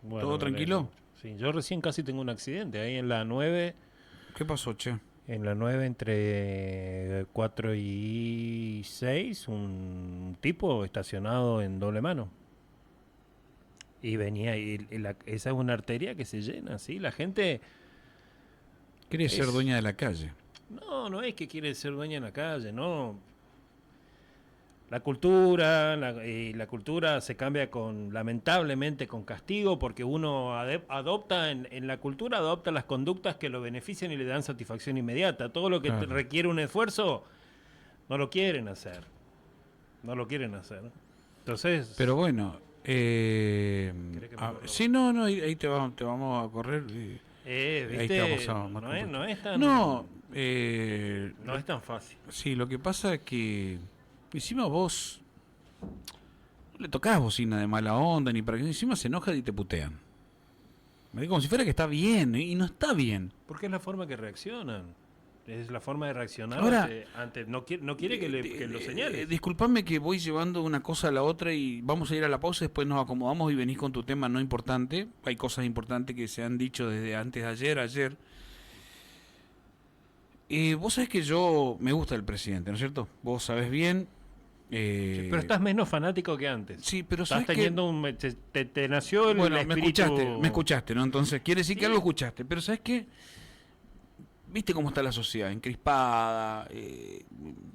Bueno, ¿Todo tranquilo? Sí, yo recién casi tengo un accidente ahí en la 9, ¿Qué pasó, che? en la 9 entre 4 y 6, un tipo estacionado en doble mano. Y venía, esa es una arteria que se llena, ¿sí? La gente ¿Querés ser es... dueña de la calle? No es que quiere ser dueña en la calle, no. La cultura se cambia lamentablemente con castigo, porque uno adopta, en la cultura adopta las conductas que lo benefician y le dan satisfacción inmediata. Todo lo que Claro. requiere un esfuerzo, no lo quieren hacer. No lo quieren hacer. Entonces, Pero bueno, ¿querés que me corra sí, vos? no, ahí te vamos a correr. Ahí te vamos Viste, a más no es tan, No, no es tan fácil. sí, lo que pasa es que encima vos no le tocás bocina de mala onda ni para que encima se enojan y te putean. Me digo como si fuera que está bien y no está bien. Porque es la forma que reaccionan. Es la forma de reaccionar Ahora, no quiere que lo señales. disculpame que voy llevando una cosa a la otra y vamos a ir a la pausa, después nos acomodamos y venís con tu tema no importante. Hay cosas importantes que se han dicho desde antes de ayer. Vos sabés que yo me gusta el presidente, ¿no es cierto? Vos sabés bien. Sí, pero estás menos fanático que antes. Sí, pero Estás sabés que... teniendo te nació el Bueno, espíritu. me escuchaste, ¿no? Entonces, quiere decir Sí. que algo escuchaste. Pero ¿sabés qué? ¿Viste cómo está la sociedad? Encrispada,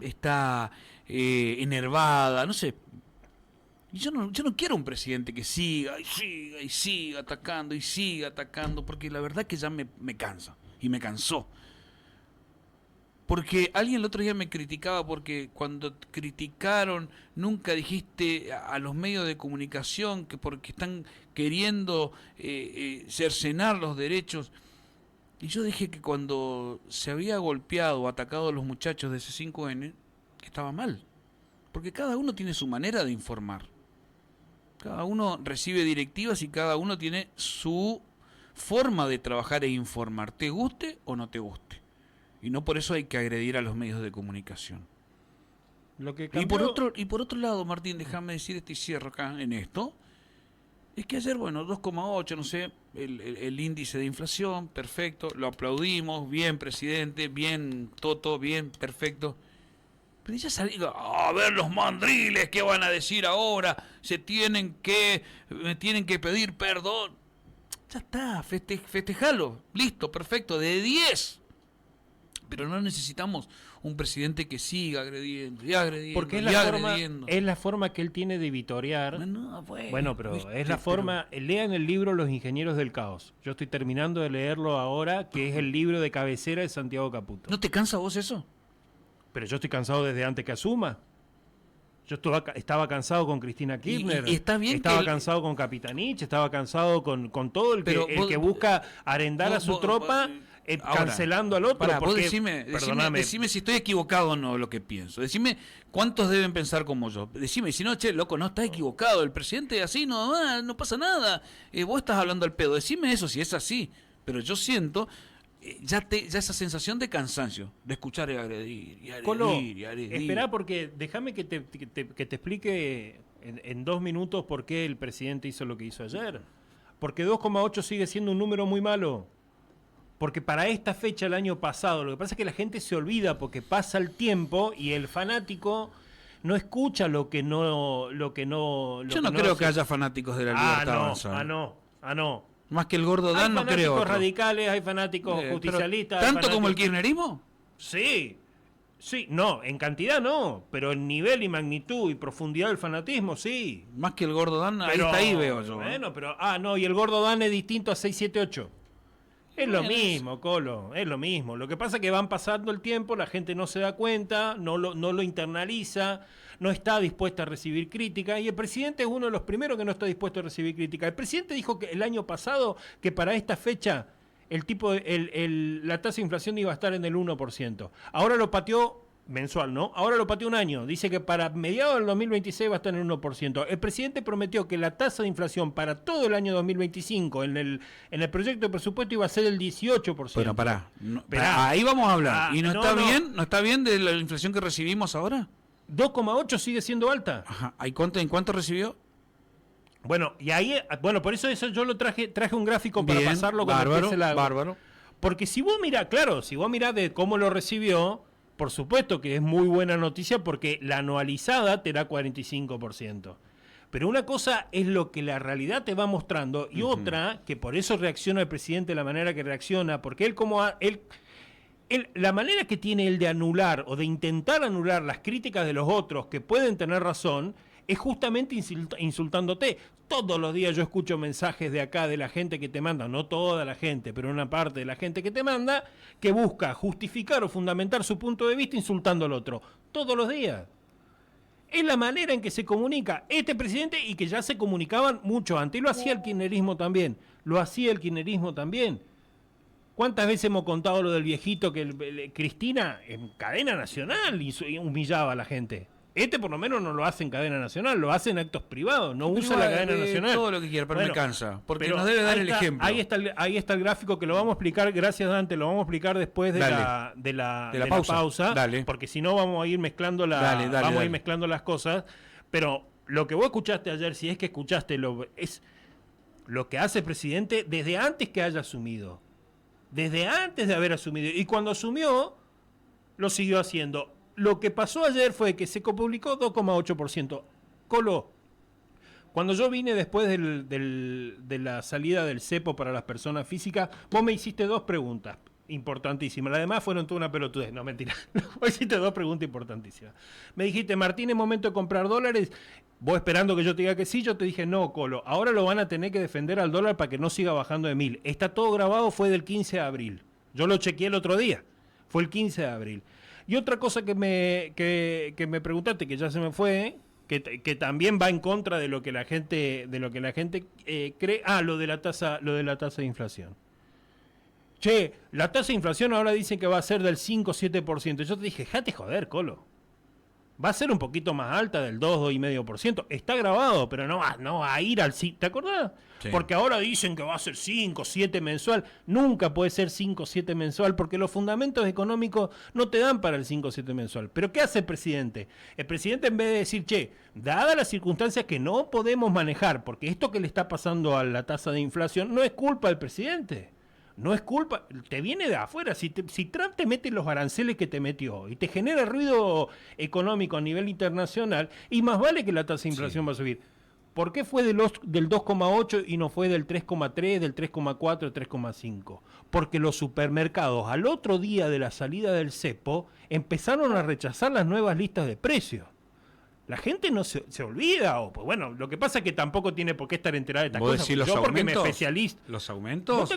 está enervada, no sé. Y yo no quiero un presidente que siga y siga atacando, porque la verdad que ya me cansa, y me cansó. Porque alguien el otro día me criticaba porque cuando criticaron nunca dijiste a los medios de comunicación que porque están queriendo cercenar los derechos. Y yo dije que cuando se había golpeado o atacado a los muchachos de C5N, que estaba mal. Porque cada uno tiene su manera de informar. Cada uno recibe directivas y cada uno tiene su forma de trabajar e informar, te guste o no te guste. Y no por eso hay que agredir a los medios de comunicación. Lo que Y cambió, por otro lado, Martín, déjame decir y cierro acá en esto. Es que ayer, bueno, 2,8, no sé, el índice de inflación, perfecto, lo aplaudimos, bien, presidente, bien, Toto, bien, perfecto. Pero ya salió, a ver los mandriles, ¿qué van a decir ahora? Me tienen que pedir perdón. Ya está, festejalo, listo, perfecto, de 10. Pero no necesitamos un presidente que siga agrediendo y agrediendo porque y agrediendo. es la forma que él tiene de vitorear. Bueno, pero ¿viste? es la forma. Lean el libro Los Ingenieros del Caos. Yo estoy terminando de leerlo ahora, que es el libro de cabecera de Santiago Caputo. ¿No te cansa vos eso? Pero yo estoy cansado desde antes que asuma. Yo estaba cansado con Cristina Kirchner, y está bien estaba que cansado con Capitanich, estaba cansado con todo el que busca arendar a su tropa, ahora, cancelando al otro. Pará, porque, vos decime si estoy equivocado o no lo que pienso. Decime cuántos deben pensar como yo. Decime, si no, che, loco, no estás equivocado. El presidente así no pasa nada. Vos estás hablando al pedo. Decime eso si es así. Pero yo siento ya esa sensación de cansancio, de escuchar y agredir, Colo, y agredir. Esperá, porque déjame que te explique en 2 minutos por qué el presidente hizo lo que hizo ayer. Porque 2,8 sigue siendo un número muy malo. Porque para esta fecha el año pasado, lo que pasa es que la gente se olvida porque pasa el tiempo y el fanático no escucha lo que no... Yo no creo que haya fanáticos de la libertad avanzada. no. Más que el gordo Dan, no creo. Hay fanáticos radicales, hay fanáticos justicialistas. ¿Tanto como el kirchnerismo? Sí, no, en cantidad no, pero en nivel y magnitud y profundidad del fanatismo, sí. Más que el gordo Dan, ahí veo yo. Bueno, pero, y el gordo Dan es distinto a 678. Es lo mismo, Colo, es lo mismo. Lo que pasa es que van pasando el tiempo, la gente no se da cuenta, no lo internaliza, no está dispuesta a recibir crítica, y el presidente es uno de los primeros que no está dispuesto a recibir crítica. El presidente dijo que el año pasado que para esta fecha la tasa de inflación iba a estar en el 1%. Ahora lo pateó mensual, ¿no? Ahora lo pateó un año. Dice que para mediados del 2026 va a estar en el 1%. El presidente prometió que la tasa de inflación para todo el año 2025 en el proyecto de presupuesto iba a ser el 18%. Bueno, pará. Ahí vamos a hablar. ¿Y no está bien de la inflación que recibimos ahora? 2,8 sigue siendo alta. Ajá. ¿En cuánto recibió? Bueno, y ahí, bueno, por eso yo lo traje un gráfico para Bien, pasarlo cuando bárbaro, empiece la... bárbaro. Porque si vos mirás, claro, si vos mirás de cómo lo recibió, por supuesto que es muy buena noticia porque la anualizada te da 45%. Pero una cosa es lo que la realidad te va mostrando y otra, que por eso reacciona el presidente de la manera que reacciona, porque la manera que tiene él de anular o de intentar anular las críticas de los otros que pueden tener razón es justamente insultándote. Todos los días yo escucho mensajes de acá de la gente que te manda, no toda la gente, pero una parte de la gente que te manda, que busca justificar o fundamentar su punto de vista insultando al otro. Todos los días. Es la manera en que se comunica este presidente y que ya se comunicaban mucho antes. Y lo hacía el kirchnerismo también. ¿Cuántas veces hemos contado lo del viejito que Cristina en cadena nacional humillaba a la gente? Este por lo menos no lo hace en cadena nacional, lo hace en actos privados, no usa la cadena nacional. Todo lo que quiera, pero Bueno, me cansa, porque pero nos debe dar el ejemplo. Ahí está el gráfico que lo vamos a explicar, gracias Dante, lo vamos a explicar después de la pausa, Dale. porque si no vamos a ir mezclando ir mezclando las cosas, pero lo que vos escuchaste ayer, si es que escuchaste, es lo que hace el presidente desde antes que haya asumido, desde antes de haber asumido, y cuando asumió, lo siguió haciendo. Lo que pasó ayer fue que se publicó 2,8%. Colo, cuando yo vine después de la salida del cepo para las personas físicas, vos me hiciste dos preguntas importantísimas. Las demás fueron toda una pelotudez. No, mentira. Vos hiciste dos preguntas importantísimas. Me dijiste, Martín, ¿es momento de comprar dólares? Vos esperando que yo te diga que sí, yo te dije, no, Colo. Ahora lo van a tener que defender al dólar para que no siga bajando de 1.000. Está todo grabado, fue del 15 de abril. Yo lo chequeé el otro día. Fue el 15 de abril. Y otra cosa que me preguntaste, que ya se me fue, que también va en contra de lo que la gente cree, lo de la tasa de inflación. Che, la tasa de inflación ahora dicen que va a ser del 5-7%. Yo te dije, jate joder, Colo. Va a ser un poquito más alta, del 2-2,5%. Está grabado, pero no va a ir al... ¿Te acordás? Sí. Porque ahora dicen que va a ser 5-7 mensual. Nunca puede ser 5-7 mensual porque los fundamentos económicos no te dan para el 5-7 mensual. ¿Pero qué hace el presidente? El presidente, en vez de decir, che, dadas las circunstancias que no podemos manejar, porque esto que le está pasando a la tasa de inflación no es culpa del presidente. No es culpa, te viene de afuera. Si Trump te mete los aranceles que te metió y te genera ruido económico a nivel internacional, y más vale que la tasa de inflación va a subir. ¿Por qué fue del 2,8 y no fue del 3,3, del 3,4, del 3,5? Porque los supermercados al otro día de la salida del cepo empezaron a rechazar las nuevas listas de precios. La gente no se olvida, pues bueno, lo que pasa es que tampoco tiene por qué estar enterada de estas cosas. Decís, yo porque me especializo. ¿Los aumentos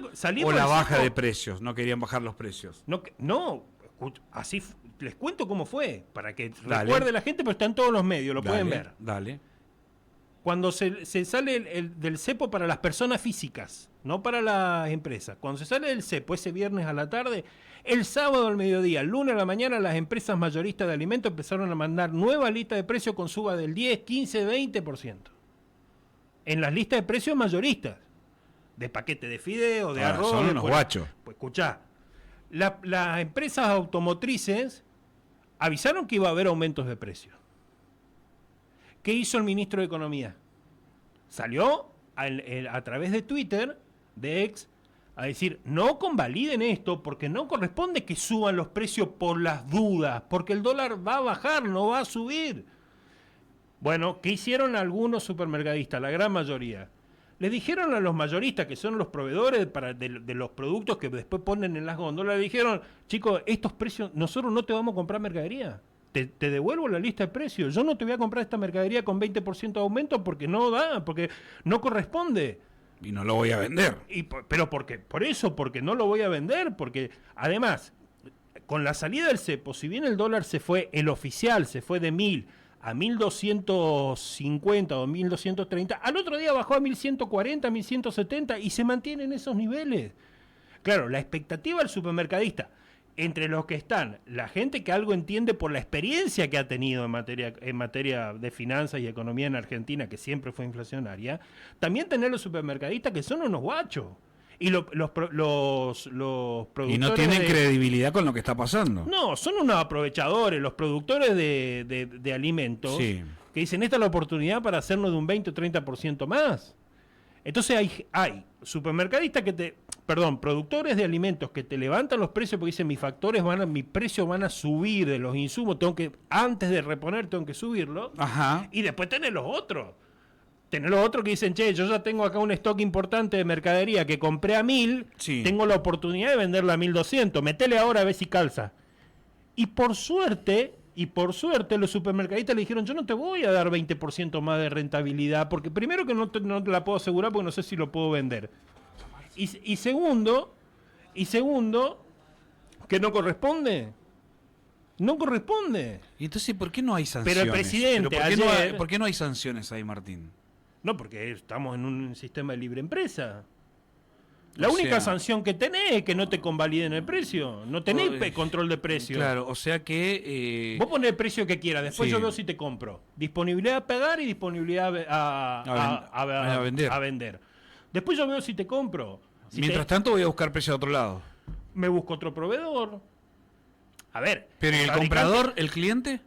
o la baja de precios? ¿No querían bajar los precios? No, así les cuento cómo fue, para que recuerde la gente, pero está en todos los medios, lo pueden ver. Dale. Cuando se sale del cepo para las personas físicas, no para las empresas, cuando se sale del cepo ese viernes a la tarde, el sábado al mediodía, el lunes a la mañana, las empresas mayoristas de alimentos empezaron a mandar nueva lista de precios con suba del 10, 15, 20%. En las listas de precios mayoristas, de paquete de fideo, de arroz. Son unos guachos. Pues escuchá, las empresas automotrices avisaron que iba a haber aumentos de precios. ¿Qué hizo el ministro de Economía? Salió a través de Twitter, de X, a decir, no convaliden esto porque no corresponde que suban los precios por las dudas, porque el dólar va a bajar, no va a subir. Bueno, ¿qué hicieron algunos supermercadistas? La gran mayoría. Le dijeron a los mayoristas, que son los proveedores de los productos que después ponen en las góndolas, le dijeron, chicos, estos precios, nosotros no te vamos a comprar mercadería. Te devuelvo la lista de precios. Yo no te voy a comprar esta mercadería con 20% de aumento porque no da, porque no corresponde. Y no lo voy a vender. ¿Pero por qué? Porque no lo voy a vender, porque además, con la salida del cepo, si bien el dólar el oficial se fue de 1.000 a 1.250 o 1.230, al otro día bajó a 1.140, 1.170 y se mantiene en esos niveles. Claro, la expectativa del supermercadista, entre los que están la gente que algo entiende por la experiencia que ha tenido en materia de finanzas y economía en Argentina, que siempre fue inflacionaria, también tener los supermercadistas que son unos guachos. Y los productores... Y no tienen credibilidad con lo que está pasando. No, son unos aprovechadores. Los productores de alimentos que dicen, esta es la oportunidad para hacernos de un 20 o 30% más. Entonces hay supermercadistas productores de alimentos que te levantan los precios porque dicen, mis precios van a subir de los insumos, antes de reponer tengo que subirlo. Ajá. Y después tenés los otros. Tenés los otros que dicen, che, yo ya tengo acá un stock importante de mercadería que compré a 1.000, Sí. tengo la oportunidad de venderla a 1.200, metele ahora a ver si calza. Y por suerte, los supermercadistas le dijeron, yo no te voy a dar 20% más de rentabilidad, porque primero que no te la puedo asegurar porque no sé si lo puedo vender. Y segundo, que no corresponde. No corresponde. ¿Y entonces por qué no hay sanciones? Pero el presidente ¿por qué no hay sanciones ahí, Martín? No, porque estamos en un sistema de libre empresa. La única sanción que tenés es que no te convaliden el precio. No tenés control de precio. Claro, o sea que... Vos ponés el precio que quieras, después yo veo si te compro. Disponibilidad a pagar y disponibilidad a vender. Después yo veo si te compro. Mientras tanto voy a buscar precio de otro lado. Me busco otro proveedor. A ver. ¿Pero el comprador, el cliente?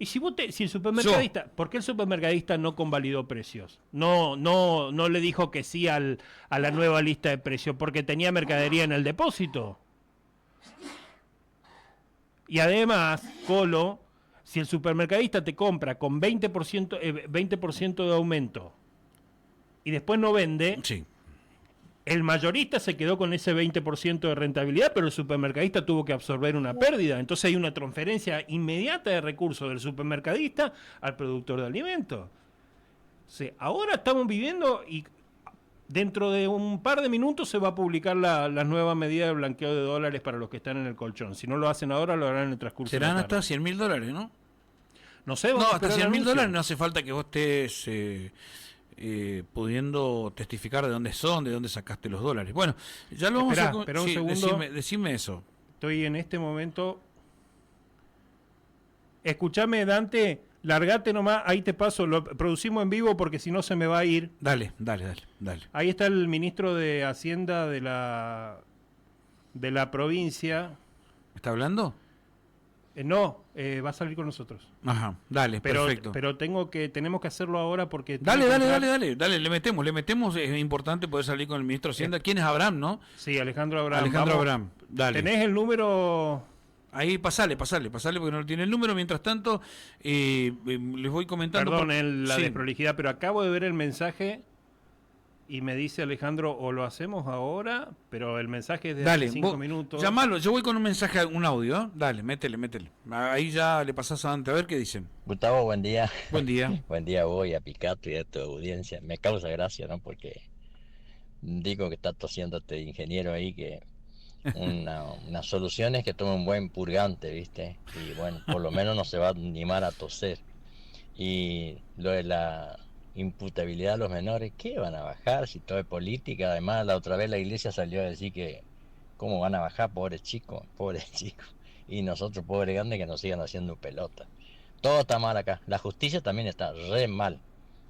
Y si el supermercadista, ¿por qué el supermercadista no convalidó precios? No le dijo que sí a la nueva lista de precios, porque tenía mercadería en el depósito. Y además, Colo, si el supermercadista te compra con 20% de aumento y después no vende, sí, el mayorista se quedó con ese 20% de rentabilidad, pero el supermercadista tuvo que absorber una pérdida. Entonces hay una transferencia inmediata de recursos del supermercadista al productor de alimentos. O sea, ahora estamos viviendo y dentro de un par de minutos se va a publicar la nueva medida de blanqueo de dólares para los que están en el colchón. Si no lo hacen ahora, lo harán en el transcurso serán de la tarde. hasta $100.000, ¿no? No sé, no, hasta $100.000 no hace falta que vos estés... pudiendo testificar de dónde son, de dónde sacaste los dólares. Bueno, ya lo vamos a... Espera un segundo. Decime eso. Estoy en este momento... Escuchame, Dante, largate nomás, ahí te paso, lo producimos en vivo porque si no se me va a ir. Dale. Ahí está el ministro de Hacienda de la provincia. ¿Está hablando? No, va a salir con nosotros. Ajá, dale, perfecto. Pero tenemos que hacerlo ahora porque... Dale, le metemos, es importante poder salir con el ministro de Hacienda. ¿Quién es Abraham, no? Sí, Alejandro Abraham. Abraham, dale. ¿Tenés el número? Ahí, pasale, porque no tiene el número. Mientras tanto, les voy comentando... Perdón la desprolijidad, pero acabo de ver el mensaje y me dice Alejandro, o lo hacemos ahora, pero el mensaje es de hace 5 minutos. Llamalo, yo voy con un mensaje, un audio, ¿eh? Dale, métele. Ahí ya le pasás a Dante, a ver qué dicen. Gustavo, buen día. Buen día. Buen día a vos y a Picato y a tu audiencia. Me causa gracia, ¿no? Porque digo que está tosiendo este ingeniero ahí que unas soluciones que tome un buen purgante, ¿viste? Y bueno, por lo menos no se va a animar a toser. Y lo de la imputabilidad de los menores, ¿qué van a bajar si todo es política? Además, la otra vez la iglesia salió a decir que cómo van a bajar, pobres chicos. Y nosotros, pobres grandes, que nos sigan haciendo pelota. Todo está mal acá. La justicia también está re mal.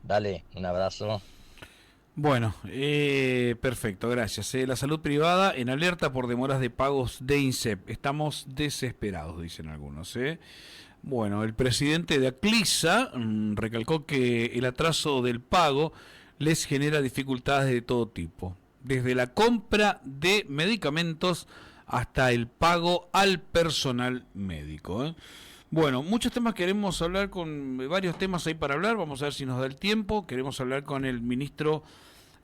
Dale, un abrazo. Bueno, perfecto, gracias. La salud privada en alerta por demoras de pagos de INSEP. Estamos desesperados, dicen algunos. Bueno, el presidente de Aclisa recalcó que el atraso del pago les genera dificultades de todo tipo, desde la compra de medicamentos hasta el pago al personal médico. Bueno, muchos temas queremos hablar, con varios temas hay para hablar, vamos a ver si nos da el tiempo. Queremos hablar con el ministro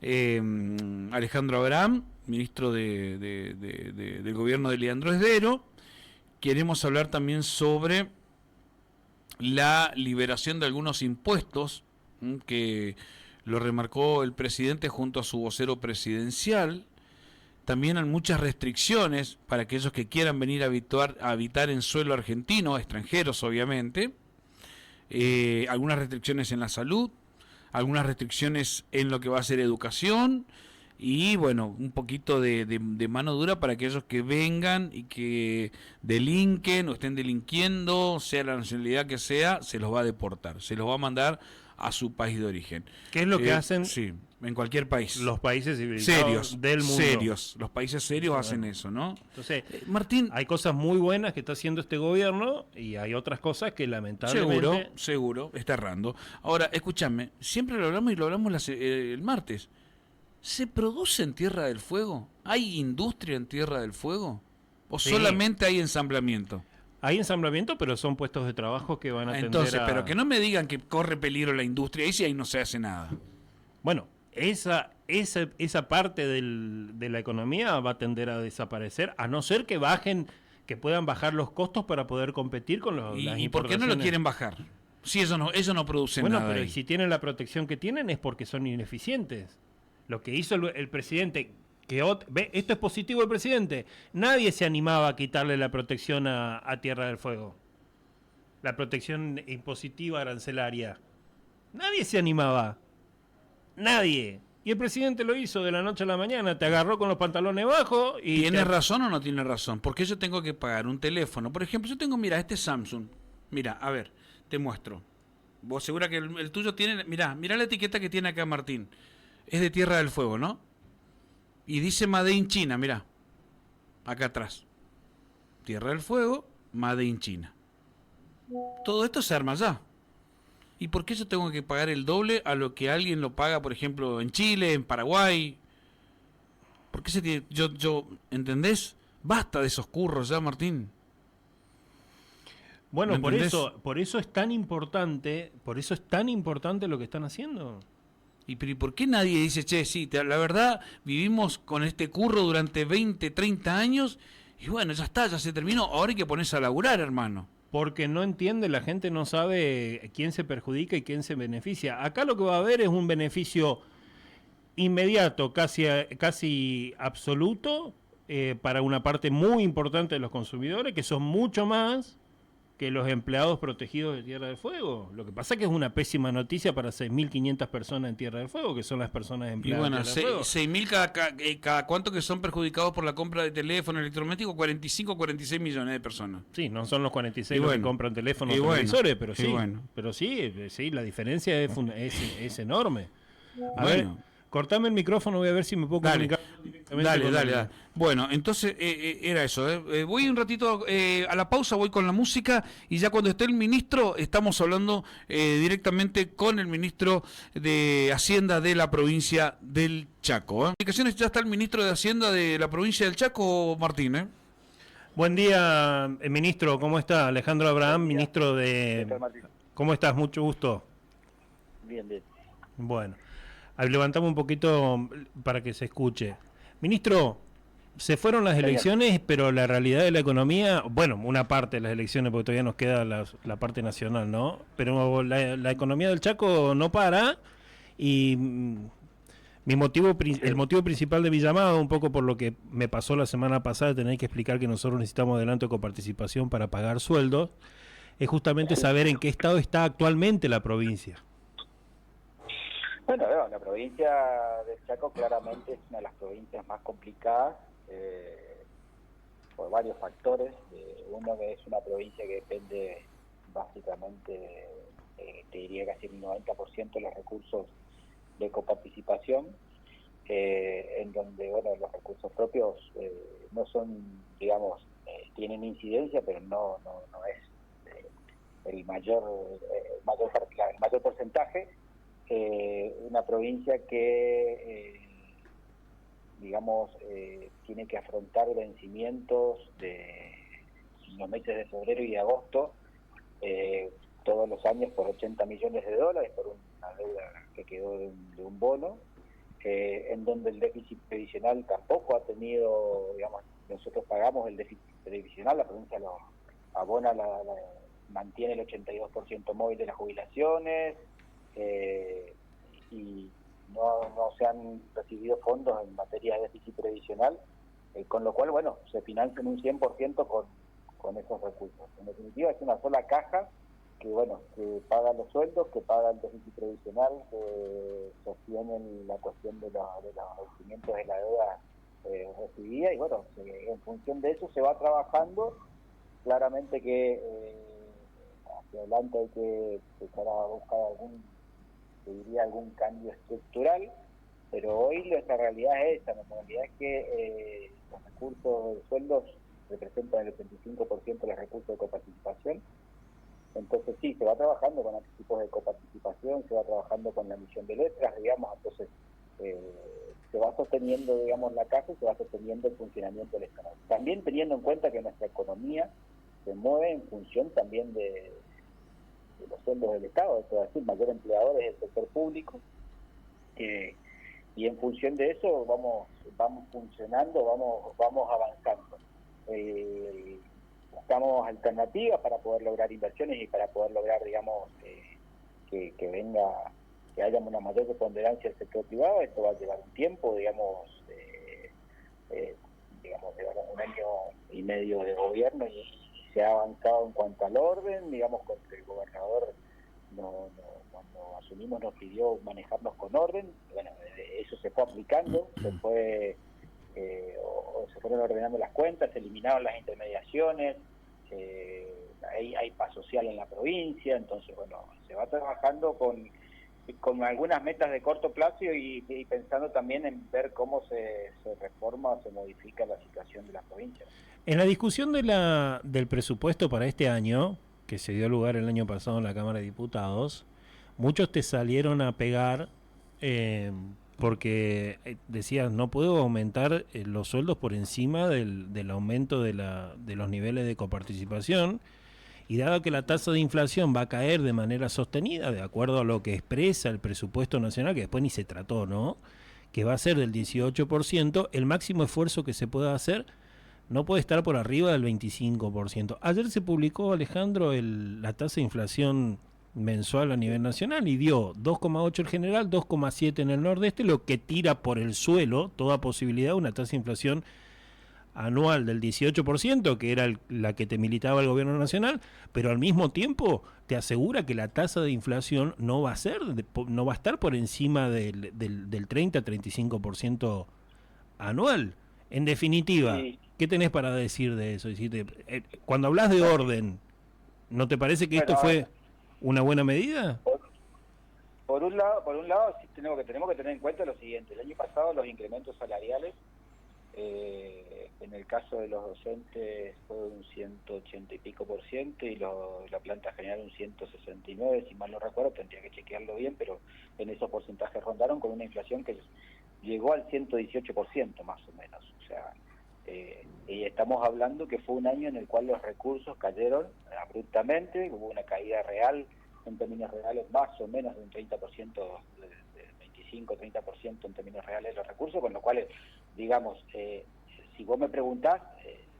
Alejandro Abraham, ministro del gobierno de Leandro Esdero. Queremos hablar también sobre la liberación de algunos impuestos que lo remarcó el presidente junto a su vocero presidencial. También hay muchas restricciones para aquellos que quieran venir a habitar en suelo argentino, extranjeros obviamente. Algunas restricciones en la salud, algunas restricciones en lo que va a ser educación y bueno, un poquito de mano dura para aquellos que vengan y que delinquen o estén delinquiendo, sea la nacionalidad que sea, se los va a deportar, se los va a mandar a su país de origen. ¿Qué es lo que hacen? Sí, en cualquier país. Los países civilizados del mundo. Serios. Los países serios hacen eso, ¿no? Entonces, Martín, hay cosas muy buenas que está haciendo este gobierno y hay otras cosas que lamentablemente... Seguro, está errando. Ahora, escúchame, siempre lo hablamos y lo hablamos el martes. ¿Se produce en Tierra del Fuego? ¿Hay industria en Tierra del Fuego? ¿O Sí. solamente hay ensamblamiento? Hay ensamblamiento, pero son puestos de trabajo que van a tender Entonces, a... pero que no me digan que corre peligro la industria, ahí sí ahí no se hace nada. Bueno, esa parte de la economía va a tender a desaparecer, a no ser que puedan bajar los costos para poder competir con las ¿Y por qué no lo quieren bajar? Si eso no produce Bueno, nada. pero Ahí. si tienen la protección que tienen es porque son ineficientes. Lo que hizo el presidente, ve, esto es positivo del presidente, nadie se animaba a quitarle la protección a Tierra del Fuego. La protección impositiva arancelaria. Nadie se animaba. Nadie. Y el presidente lo hizo de la noche a la mañana, te agarró con los pantalones bajos y... ¿Tiene razón o no tiene razón? Porque yo tengo que pagar un teléfono. Por ejemplo, yo tengo, mira, este Samsung. Mira, a ver, te muestro. Vos segura que el tuyo tiene... Mira la etiqueta que tiene acá Martín. Es de Tierra del Fuego, ¿no? Y dice Made in China, mira. Acá atrás. Tierra del Fuego, Made in China. Todo esto se arma allá. ¿Y por qué yo tengo que pagar el doble a lo que alguien lo paga, por ejemplo, en Chile, en Paraguay? ¿Por qué se tiene...? ¿Entendés? Basta de esos curros ya, Martín. Bueno, por eso es tan importante, lo que están haciendo. ¿Y por qué nadie dice, che, sí, la verdad, vivimos con este curro durante 20, 30 años y bueno, ya está, ya se terminó, ahora hay que ponerse a laburar, hermano? Porque no entiende, la gente no sabe quién se perjudica y quién se beneficia. Acá lo que va a haber es un beneficio inmediato, casi absoluto, para una parte muy importante de los consumidores, que son mucho más que los empleados protegidos de Tierra del Fuego. Lo que pasa es que es una pésima noticia para 6.500 personas en Tierra del Fuego, que son las personas Y empleadas bueno, en Tierra del Fuego. 6.000 cada cuánto que son perjudicados por la compra de teléfono electrodoméstico, 45, 46 millones de personas. Sí, no son los 46 Y los que bueno, compran teléfonos o y bueno, televisores, pero y sí, bueno. pero sí, la diferencia es enorme. A ver, Bueno. cortame el micrófono, voy a ver si me puedo Dale. comunicar directamente con Dale. Bueno, entonces era eso. Voy un ratito a la pausa, voy con la música y ya cuando esté el ministro estamos hablando directamente con el ministro de Hacienda de la provincia del Chaco. Ya está el ministro de Hacienda de la provincia del Chaco, Martín. Buen día, ministro, ¿cómo está? Alejandro Abraham, ministro de... ¿Cómo estás? Mucho gusto. Bien. Bueno, levantamos un poquito para que se escuche. Ministro, se fueron las elecciones, pero la realidad de la economía, bueno, una parte de las elecciones, porque todavía nos queda la parte nacional, ¿no? Pero la economía del Chaco no para y el motivo principal de mi llamado, un poco por lo que me pasó la semana pasada, de tener que explicar que nosotros necesitamos adelanto de coparticipación para pagar sueldos, es justamente saber en qué estado está actualmente la provincia. Bueno, la provincia del Chaco claramente es una de las provincias más complicadas por varios factores. Uno que es una provincia que depende básicamente, te diría casi el 90% de los recursos de coparticipación, en donde los recursos propios no son, digamos, tienen incidencia, pero no es el mayor porcentaje. Una provincia que tiene que afrontar vencimientos en los meses de febrero y de agosto todos los años por 80 millones de dólares por una deuda que quedó de un bono, en donde el déficit previsional tampoco ha tenido, digamos, nosotros pagamos el déficit previsional, la provincia lo abona, mantiene el 82% móvil de las jubilaciones, y no se han recibido fondos en materia de déficit previsional, con lo cual, se financian un 100% con esos recursos. En definitiva, es una sola caja que paga los sueldos, que paga el déficit previsional, que sostiene la cuestión de los vencimientos de la deuda recibida, y en función de eso se va trabajando. Claramente que hacia adelante hay que empezar a buscar algún te diría algún cambio estructural, pero hoy nuestra realidad es esa, nuestra realidad es que los recursos de sueldos representan el 85% de los recursos de coparticipación. Entonces sí, se va trabajando con anticipos de coparticipación, se va trabajando con la emisión de letras, digamos, entonces se va sosteniendo, digamos, la casa y se va sosteniendo el funcionamiento del Estado. También teniendo en cuenta que nuestra economía se mueve en función también de los sueldos del Estado, es decir, mayor empleadores del sector público, y en función de eso vamos funcionando, vamos avanzando. Buscamos alternativas para poder lograr inversiones y para poder lograr, digamos, que haya una mayor preponderancia del sector privado. Esto va a llevar un tiempo, digamos, llevar un año y medio de gobierno y se ha avanzado en cuanto al orden, digamos, con el gobernador cuando asumimos nos pidió manejarnos con orden. Bueno, eso se fue aplicando, se fueron ordenando las cuentas, se eliminaron las intermediaciones, hay paz social en la provincia, entonces bueno, se va trabajando con algunas metas de corto plazo y pensando también en ver cómo se reforma o se modifica la situación de la provincia. En la discusión del presupuesto para este año, que se dio lugar el año pasado en la Cámara de Diputados, muchos te salieron a pegar porque decías, no puedo aumentar los sueldos por encima del aumento de los niveles de coparticipación, y dado que la tasa de inflación va a caer de manera sostenida, de acuerdo a lo que expresa el presupuesto nacional, que después ni se trató, ¿no?, que va a ser del 18%, el máximo esfuerzo que se pueda hacer no puede estar por arriba del 25%. Ayer se publicó, Alejandro, la tasa de inflación mensual a nivel nacional y dio 2,8 en general, 2,7 en el nordeste, lo que tira por el suelo toda posibilidad de una tasa de inflación anual del 18%, que era la que te militaba el gobierno nacional, pero al mismo tiempo te asegura que la tasa de inflación no va a estar por encima del 30-35% anual. En definitiva, sí. ¿Qué tenés para decir de eso? Cuando hablas de orden, ¿no te parece que esto fue una buena medida? Por un lado sí tenemos que tener en cuenta lo siguiente. El año pasado los incrementos salariales, en el caso de los docentes fue un 180 y pico % y la planta general un 169, si mal no recuerdo, tendría que chequearlo bien, pero en esos porcentajes rondaron con una inflación que llegó al 118% más o menos. O sea, y estamos hablando que fue un año en el cual los recursos cayeron abruptamente, hubo una caída real, en términos reales, más o menos de un 30%, de 25-30% en términos reales de los recursos, con lo cual, digamos, si vos me preguntás,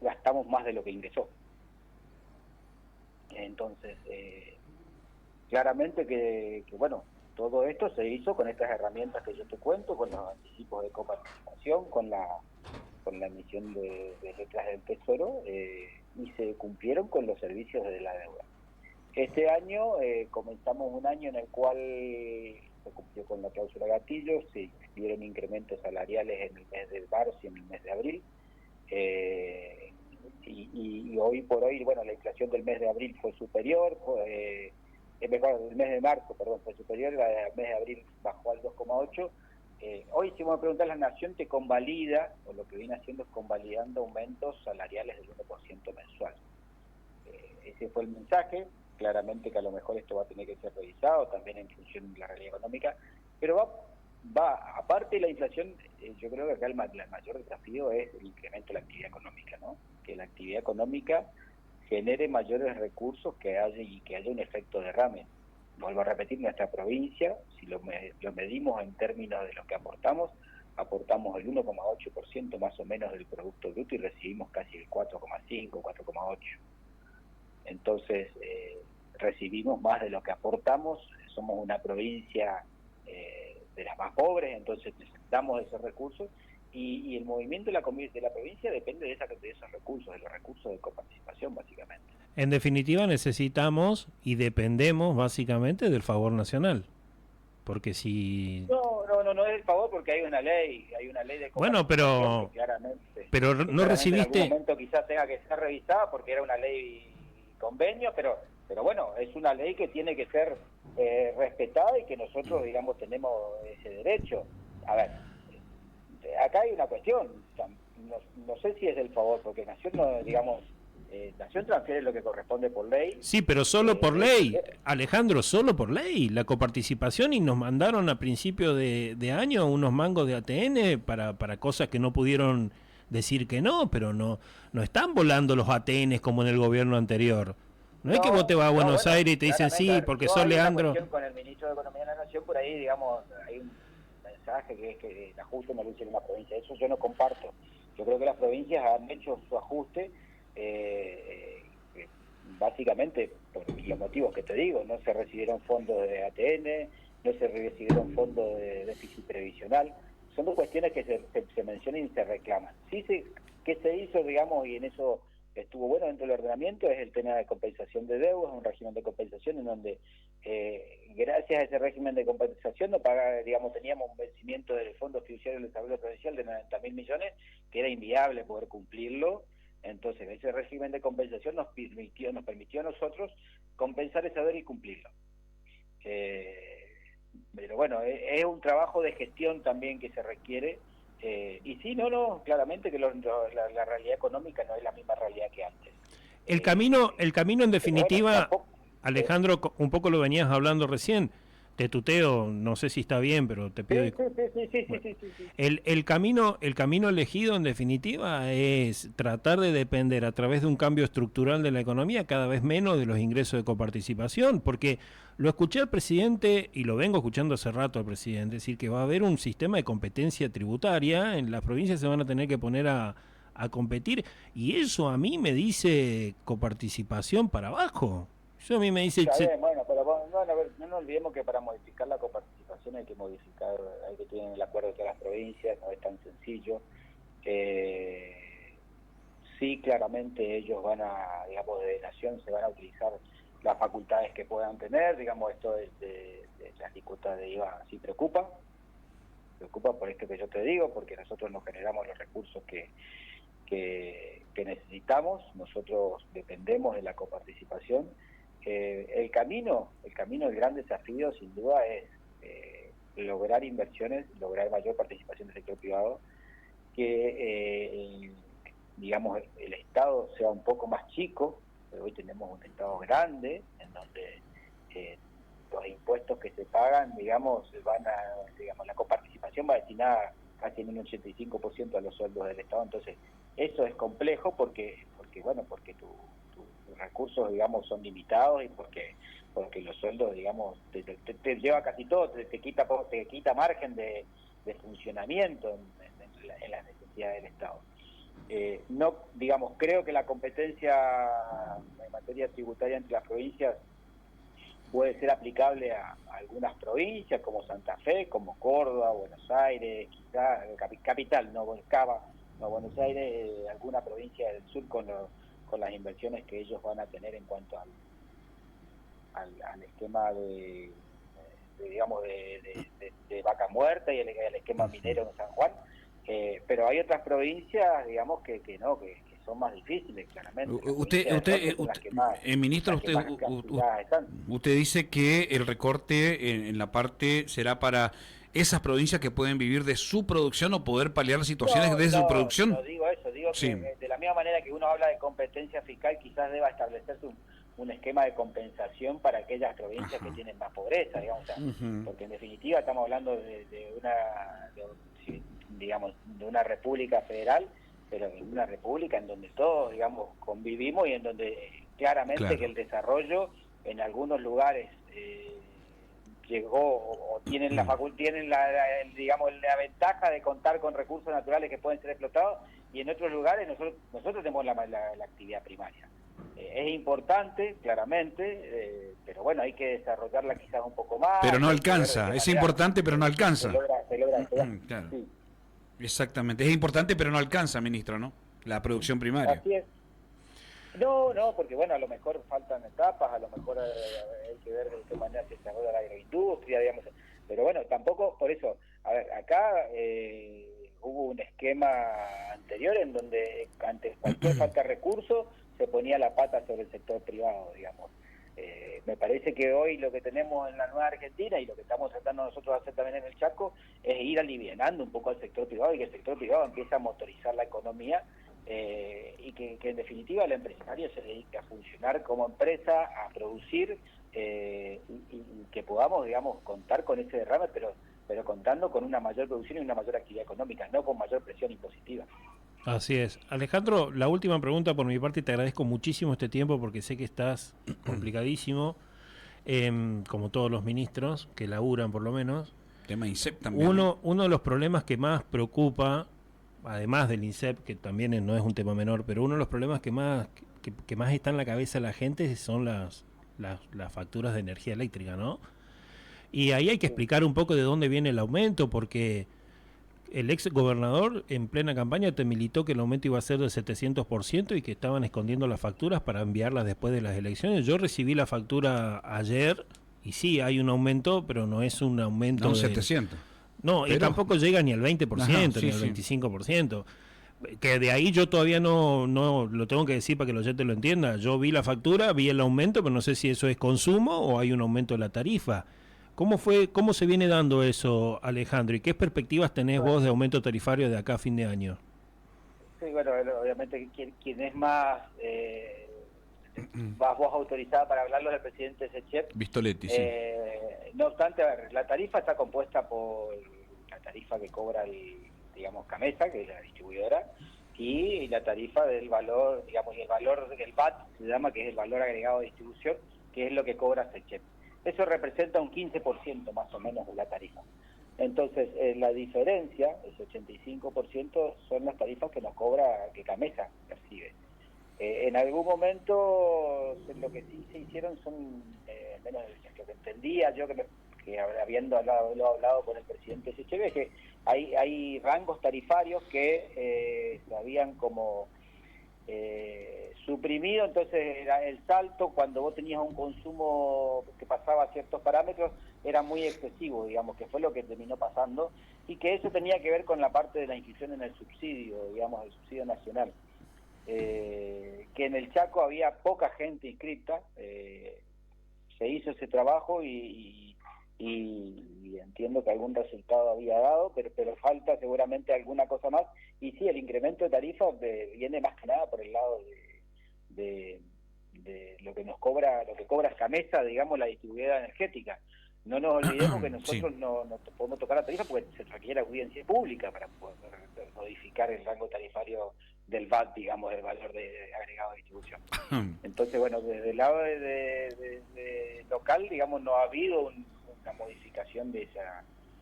gastamos más de lo que ingresó. Entonces, claramente que bueno, todo esto se hizo con estas herramientas que yo te cuento, con los anticipos de coparticipación, con la emisión de letras del Tesoro, y se cumplieron con los servicios de la deuda. Este año comenzamos un año en el cual se cumplió con la cláusula gatillo, se dieron incrementos salariales en el mes de marzo y en el mes de abril, y hoy por hoy, bueno, la inflación del mes de abril fue superior, el mes de marzo, perdón, fue superior, el mes de abril bajó al 2,8%. Hoy, si vos me preguntás, la Nación te convalida, o lo que viene haciendo es convalidando aumentos salariales del 1% mensual. Ese fue el mensaje. Claramente que a lo mejor esto va a tener que ser revisado también en función de la realidad económica, pero aparte de la inflación, yo creo que acá el mayor desafío es el incremento de la actividad económica, ¿no? Que la actividad económica genere mayores recursos que haya un efecto derrame. Vuelvo a repetir, nuestra provincia, si lo medimos en términos de lo que aportamos el 1,8% más o menos del Producto Bruto y recibimos casi el 4,5, 4,8%. Entonces, recibimos más de lo que aportamos, somos una provincia de las más pobres, entonces necesitamos esos recursos, y el movimiento de la provincia depende de esos recursos, de los recursos de coparticipación, básicamente. En definitiva, necesitamos y dependemos básicamente del favor nacional, porque si... No es el favor, porque hay una ley de coparticipación. Bueno, pero no recibiste... En algún momento quizás tenga que ser revisada porque era una ley convenio, pero bueno, es una ley que tiene que ser respetada y que nosotros, digamos, tenemos ese derecho. A ver, acá hay una cuestión, no sé si es del favor, porque Nación, no, digamos, Nación transfiere lo que corresponde por ley. Sí, pero solo por ley, Alejandro, solo por ley, la coparticipación, y nos mandaron a principio de año unos mangos de ATN para cosas que no pudieron decir que no, pero no están volando los ATNs como en el gobierno anterior. No es que vos te vas a Buenos Aires y te dicen sí, porque sos Leandro. Con el ministro de Economía de la Nación, por ahí, digamos, hay un mensaje que es que el ajuste no lo hicieron la provincia. Eso yo no comparto. Yo creo que las provincias han hecho su ajuste, básicamente por los motivos que te digo. No se recibieron fondos de ATN, no se recibieron fondos de déficit previsional. Son dos cuestiones que se mencionan y se reclaman. Sí, ¿qué se hizo, digamos, y en eso estuvo bueno dentro del ordenamiento? Es el tema de compensación de deudas, un régimen de compensación en donde, gracias a ese régimen de compensación, no paga, digamos, teníamos un vencimiento del Fondo Fiduciario del Desarrollo Provincial de 90.000 millones, que era inviable poder cumplirlo. Entonces, ese régimen de compensación nos permitió a nosotros compensar esa deuda y cumplirlo. Pero bueno, es un trabajo de gestión también que se requiere. Y sí, claramente que la realidad económica no es la misma realidad que antes. El camino en definitiva, bueno, tampoco, Alejandro, un poco lo venías hablando recién, te tuteo, no sé si está bien, pero te pido... Sí. El camino elegido en definitiva es tratar de depender a través de un cambio estructural de la economía cada vez menos de los ingresos de coparticipación, porque lo escuché al presidente, y lo vengo escuchando hace rato al presidente, decir que va a haber un sistema de competencia tributaria, en las provincias se van a tener que poner a competir, y eso a mí me dice coparticipación para abajo. Eso a mí me dice... Bueno, pero no nos olvidemos que para modificar la coparticipación hay que tener el acuerdo de todas las provincias, no es tan sencillo. Sí, claramente ellos van a, digamos, de Nación se van a utilizar las facultades que puedan tener, digamos, esto de las disputas de IVA sí preocupa por esto que yo te digo, porque nosotros nos generamos los recursos que necesitamos, nosotros dependemos de la coparticipación. El gran desafío sin duda es lograr inversiones, lograr mayor participación del sector privado, que digamos el Estado sea un poco más chico. Hoy tenemos un Estado grande en donde los impuestos que se pagan, digamos, la coparticipación va destinada casi en un 85% a los sueldos del Estado. Entonces eso es complejo porque tus recursos, digamos, son limitados y porque los sueldos, digamos, te lleva casi todo, te quita margen de funcionamiento en las necesidades del Estado. No, digamos, creo que la competencia en materia tributaria entre las provincias puede ser aplicable a algunas provincias como Santa Fe, como Córdoba, Buenos Aires, quizás capital, no Buenos Aires, alguna provincia del sur con las inversiones que ellos van a tener en cuanto al esquema de Vaca Muerta y el esquema minero en San Juan. Pero hay otras provincias, digamos, que son más difíciles, claramente. Ministro, usted dice que el recorte en la parte será para esas provincias que pueden vivir de su producción o poder paliar las situaciones de su producción. No digo eso, digo sí. Que de la misma manera que uno habla de competencia fiscal, quizás deba establecerse un esquema de compensación para aquellas provincias que tienen más pobreza, digamos, porque en definitiva estamos hablando de una república federal, pero en una república en donde todos, digamos, convivimos y en donde claramente que el desarrollo en algunos lugares llegó o tienen la ventaja de contar con recursos naturales que pueden ser explotados, y en otros lugares nosotros tenemos la actividad primaria. Es importante, claramente, pero bueno, hay que desarrollarla quizás un poco más. Pero no alcanza, es importante, pero no alcanza. Se logra claro. Sí. Exactamente, es importante, pero no alcanza, ministro, ¿no? La producción primaria. Así es. No, porque bueno, a lo mejor faltan etapas, a lo mejor hay que ver de qué manera se desarrolla la agroindustria, digamos. Pero bueno, tampoco, por eso, a ver, acá hubo un esquema anterior en donde ante cualquier falta de recursos se ponía la pata sobre el sector privado, digamos. Me parece que hoy lo que tenemos en la nueva Argentina y lo que estamos tratando nosotros de hacer también en el Chaco es ir alivianando un poco al sector privado y que el sector privado empiece a motorizar la economía y que en definitiva el empresario se dedique a funcionar como empresa, a producir y que podamos, digamos, contar con ese derrame, pero contando con una mayor producción y una mayor actividad económica, no con mayor presión impositiva. Así es. Alejandro, la última pregunta por mi parte, te agradezco muchísimo este tiempo porque sé que estás complicadísimo, como todos los ministros que laburan por lo menos. Tema INSEP también. Uno de los problemas que más preocupa, además del INSEP, que también no es un tema menor, pero uno de los problemas que más está en la cabeza de la gente son las facturas de energía eléctrica, ¿no? Y ahí hay que explicar un poco de dónde viene el aumento, porque el ex gobernador en plena campaña te militó que el aumento iba a ser del 700% y que estaban escondiendo las facturas para enviarlas después de las elecciones. Yo recibí la factura ayer y sí, hay un aumento, pero no es un aumento No, de 700. No, pero y tampoco llega ni al 20%, ajá, sí, ni al 25%. Que de ahí yo todavía no lo tengo que decir para que el oyente lo entienda. Yo vi la factura, vi el aumento, pero no sé si eso es consumo o hay un aumento de la tarifa. ¿Cómo se viene dando eso, Alejandro? ¿Y qué perspectivas tenés vos de aumento tarifario de acá a fin de año? Sí, bueno, obviamente quien es más vas vos autorizada para hablarlo del presidente Sechet. Vistoletti, sí. No obstante, a ver, la tarifa está compuesta por la tarifa que cobra digamos, Camesa, que es la distribuidora, y la tarifa del valor, digamos, y el valor del VAT, se llama, que es el valor agregado de distribución, que es lo que cobra Sechet. Eso representa un 15% más o menos de la tarifa. Entonces, la diferencia, ese 85%, son las tarifas que nos cobra, que Camesa percibe. En algún momento, lo que sí se hicieron son, menos lo que entendía yo, que habiendo hablado con el presidente Secheve, que hay rangos tarifarios que se habían como suprimido, entonces era el salto cuando vos tenías un consumo que pasaba ciertos parámetros era muy excesivo, digamos, que fue lo que terminó pasando, y que eso tenía que ver con la parte de la inscripción en el subsidio, digamos, el subsidio nacional, que en el Chaco había poca gente inscripta, se hizo ese trabajo y entiendo que algún resultado había dado, pero falta seguramente alguna cosa más, y sí, el incremento de tarifas viene más que nada por el lado de lo que nos cobra, lo que cobra Camesa, digamos, la distribuidora energética. No nos olvidemos que nosotros sí. no podemos tocar la tarifa porque se requiere audiencia pública para poder modificar el rango tarifario del VAT, digamos, del valor de agregado de distribución. Entonces, bueno, desde el lado de local, digamos, no ha habido una modificación de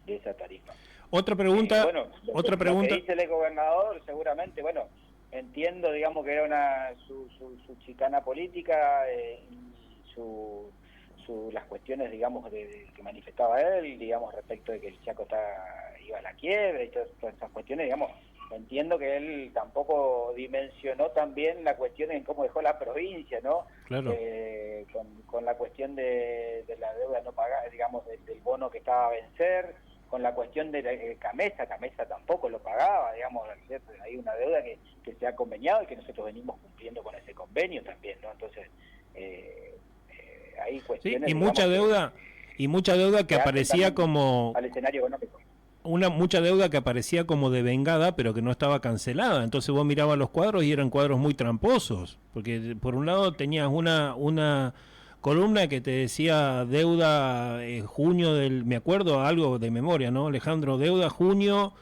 esa tarifa. Otra pregunta, lo que dice el gobernador, seguramente, bueno, entiendo, digamos, que era su chicana política y las cuestiones, digamos, que manifestaba él, digamos, respecto de que el Chaco iba a la quiebra y todas esas cuestiones, digamos, entiendo que él tampoco dimensionó también la cuestión en cómo dejó la provincia, ¿no? Claro. Con la cuestión de la deuda no pagada, digamos, del bono que estaba a vencer, con la cuestión de Camesa tampoco lo pagaba, digamos, hay una deuda que se ha conveniado y que nosotros venimos cumpliendo con ese convenio también, ¿no? Entonces, hay cuestiones... Sí, y mucha deuda que aparecía como... al escenario económico. Mucha deuda que aparecía como devengada, pero que no estaba cancelada. Entonces vos mirabas los cuadros y eran cuadros muy tramposos, porque por un lado tenías una columna que te decía deuda junio me acuerdo algo de memoria, ¿no, Alejandro? Deuda junio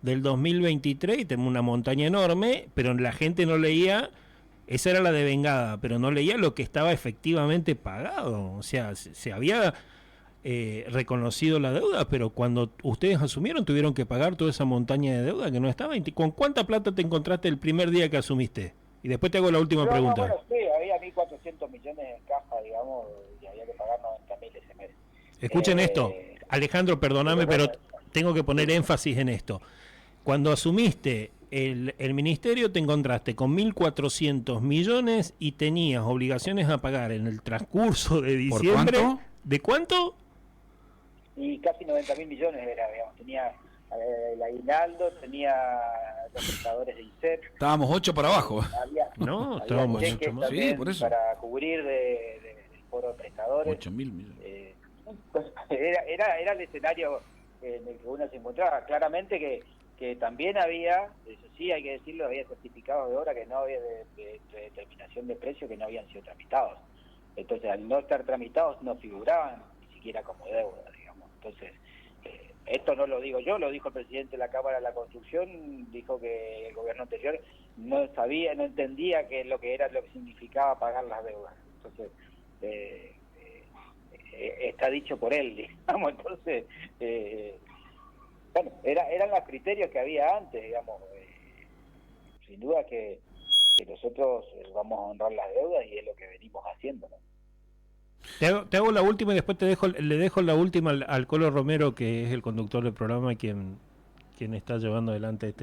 del 2023, y tenía una montaña enorme, pero la gente no leía, esa era la devengada, pero no leía lo que estaba efectivamente pagado. O sea, se había... reconocido la deuda, pero cuando ustedes asumieron tuvieron que pagar toda esa montaña de deuda que no estaba. ¿Con cuánta plata te encontraste el primer día que asumiste? Y después te hago la última pregunta. Bueno, sí, había 1.400 millones en caja, digamos, y había que pagar 90.000 ese mes. Escuchen esto, Alejandro, perdóname, pero tengo que poner énfasis en esto. Cuando asumiste el ministerio te encontraste con 1.400 millones y tenías obligaciones a pagar en el transcurso de diciembre. ¿Por cuánto? ¿De cuánto? Y casi 90.000 millones era, digamos, tenía el aguinaldo, tenía los prestadores de INSEP. Estábamos 8 para abajo. Estábamos cheques mucho más. Sí, por eso. Para cubrir del foro de prestadores. 8.000 millones. Era el escenario en el que uno se encontraba. Claramente que también había, eso sí hay que decirlo, había certificados de obra que no había de determinación de precio que no habían sido tramitados. Entonces, al no estar tramitados, no figuraban ni siquiera como deuda, digamos. Entonces, esto no lo digo yo, lo dijo el presidente de la Cámara de la Construcción, dijo que el gobierno anterior no sabía, no entendía qué es lo que era, lo que significaba pagar las deudas. Entonces, está dicho por él, digamos. Entonces, bueno, eran los criterios que había antes, digamos. Sin duda que nosotros vamos a honrar las deudas y es lo que venimos haciendo, ¿no? Te hago la última y después le dejo la última al Colo Romero, que es el conductor del programa, quien está llevando adelante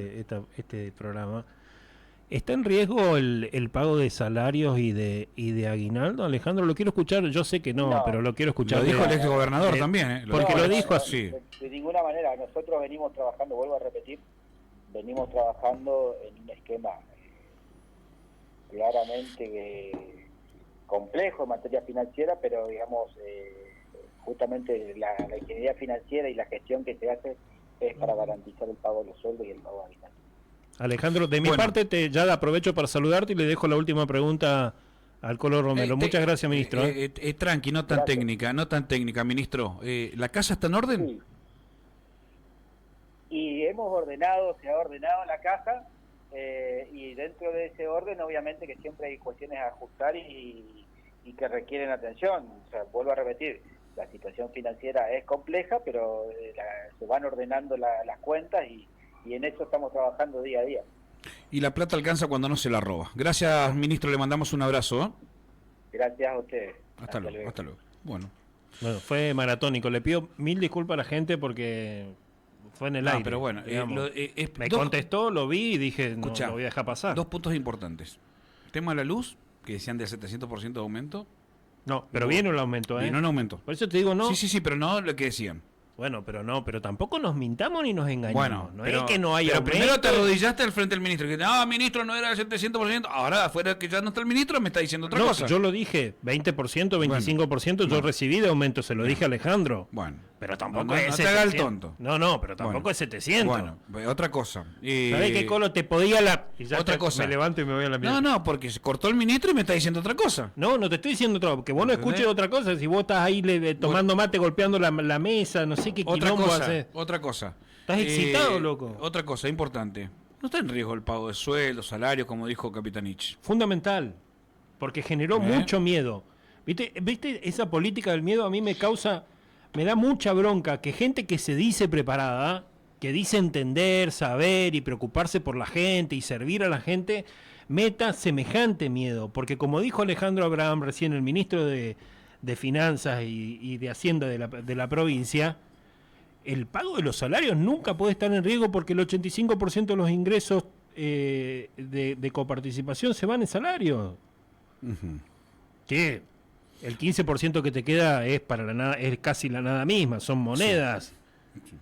este programa. ¿Está en riesgo el pago de salarios y de aguinaldo, Alejandro? Lo quiero escuchar, yo sé que no, pero lo quiero escuchar. Lo dijo el exgobernador también, ¿eh? Porque lo dijo así. De ninguna manera, nosotros venimos trabajando, vuelvo a repetir, venimos trabajando en un esquema claramente complejo en materia financiera, pero digamos, justamente la ingeniería financiera y la gestión que se hace es para garantizar el pago de los sueldos y el pago de aguinaldo. Alejandro, de mi parte ya aprovecho para saludarte y le dejo la última pregunta al Colo Romero. Muchas gracias, ministro. Tranqui, no tan técnica, ministro. ¿La casa está en orden? Sí. Y se ha ordenado la casa, y dentro de ese orden, obviamente que siempre hay cuestiones a ajustar y que requieren atención. O sea, vuelvo a repetir, la situación financiera es compleja, pero se van ordenando las cuentas y en eso estamos trabajando día a día. Y la plata alcanza cuando no se la roba. Gracias, ministro, le mandamos un abrazo, ¿eh? Gracias a ustedes. Hasta luego. Bueno, fue maratónico. Le pido 1000 disculpas a la gente porque fue en el aire. Pero bueno, me contestó, lo vi y dije, escuchá, no lo voy a dejar pasar. 2 puntos importantes. Tema de la luz, que decían del 700% de aumento. No, pero viene el aumento, ¿eh? Vino un aumento. Por eso te digo, no. Sí, pero no lo que decían. Bueno, pero tampoco nos mintamos ni nos engañamos. Bueno, no es que no haya aumento. Primero te arrodillaste al frente del ministro, que ministro, no era el 700%, ahora afuera que ya no está el ministro me está diciendo otra cosa. Yo lo dije, 20%, 25%, yo recibí de aumento, se lo dije a Alejandro. Bueno. Pero tampoco es 700. No te haga el tonto. No, pero tampoco es 700. Bueno, otra cosa. ¿Sabés qué, Colo? Te podía y ya otra cosa. Me levanto y me voy a la mierda. No, porque se cortó el ministro y me está diciendo otra cosa. No te estoy diciendo otra cosa, porque vos no escuches otra cosa. Si vos estás ahí tomando mate, golpeando la mesa, no sé qué quilombo haces. Otra cosa. Estás excitado, loco. Otra cosa importante. No está en riesgo el pago de sueldos, salarios, como dijo Capitanich. Fundamental, porque generó mucho miedo. ¿Viste esa política del miedo? A mí me da mucha bronca que gente que se dice preparada, que dice entender, saber y preocuparse por la gente y servir a la gente, meta semejante miedo. Porque como dijo Alejandro Abraham recién, el ministro de Finanzas y de Hacienda de la provincia, el pago de los salarios nunca puede estar en riesgo porque el 85% de los ingresos de coparticipación se van en salario. ¿Qué? El 15% que te queda es para la nada, es casi la nada misma, son monedas. Sí.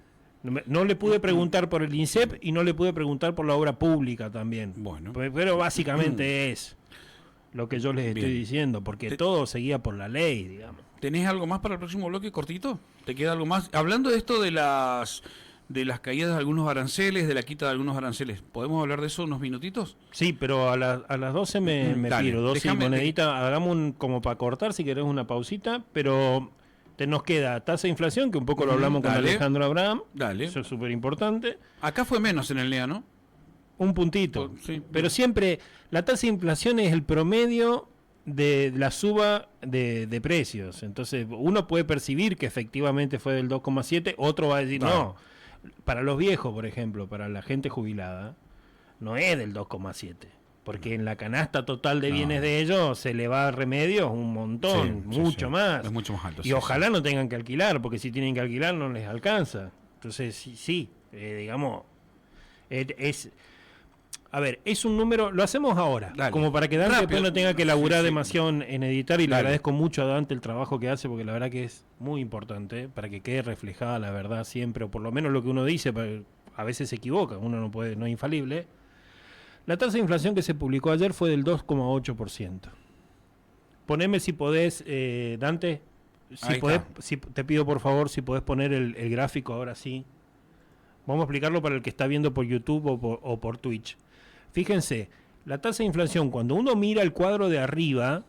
No le pude preguntar por el INSEP y no le pude preguntar por la obra pública también. Bueno. Pero básicamente es lo que yo les estoy diciendo, porque todo seguía por la ley, digamos. ¿Tenés algo más para el próximo bloque, cortito? ¿Te queda algo más? Hablando de esto de las caídas de algunos aranceles, de la quita de algunos aranceles, ¿podemos hablar de eso unos minutitos? Sí, pero a las 12 me tiro, 12 y monedita, hagamos como para cortar, si querés una pausita, pero nos queda tasa de inflación, que un poco lo hablamos con Alejandro Abraham, eso es súper importante. Acá fue menos en el NEA, ¿no? Un puntito, sí, pero siempre la tasa de inflación es el promedio de la suba de precios, entonces uno puede percibir que efectivamente fue del 2,7, otro va a decir no. Para los viejos, por ejemplo, para la gente jubilada, no es del 2,7, porque en la canasta total de bienes de ellos se le va a remedios un montón, mucho más. Es mucho más alto. Y ojalá no tengan que alquilar, porque si tienen que alquilar no les alcanza. Entonces, digamos, a ver, es un número, lo hacemos ahora, como para que Dante después no tenga que laburar demasiado en editar, y le agradezco mucho a Dante el trabajo que hace, porque la verdad que es muy importante, para que quede reflejada la verdad siempre, o por lo menos lo que uno dice, a veces se equivoca, uno no es infalible. La tasa de inflación que se publicó ayer fue del 2,8%. poneme si podés, Dante, Ahí te pido por favor si podés poner el gráfico ahora sí. Vamos a explicarlo para el que está viendo por YouTube o por Twitch. Fíjense, la tasa de inflación, cuando uno mira el cuadro de arriba,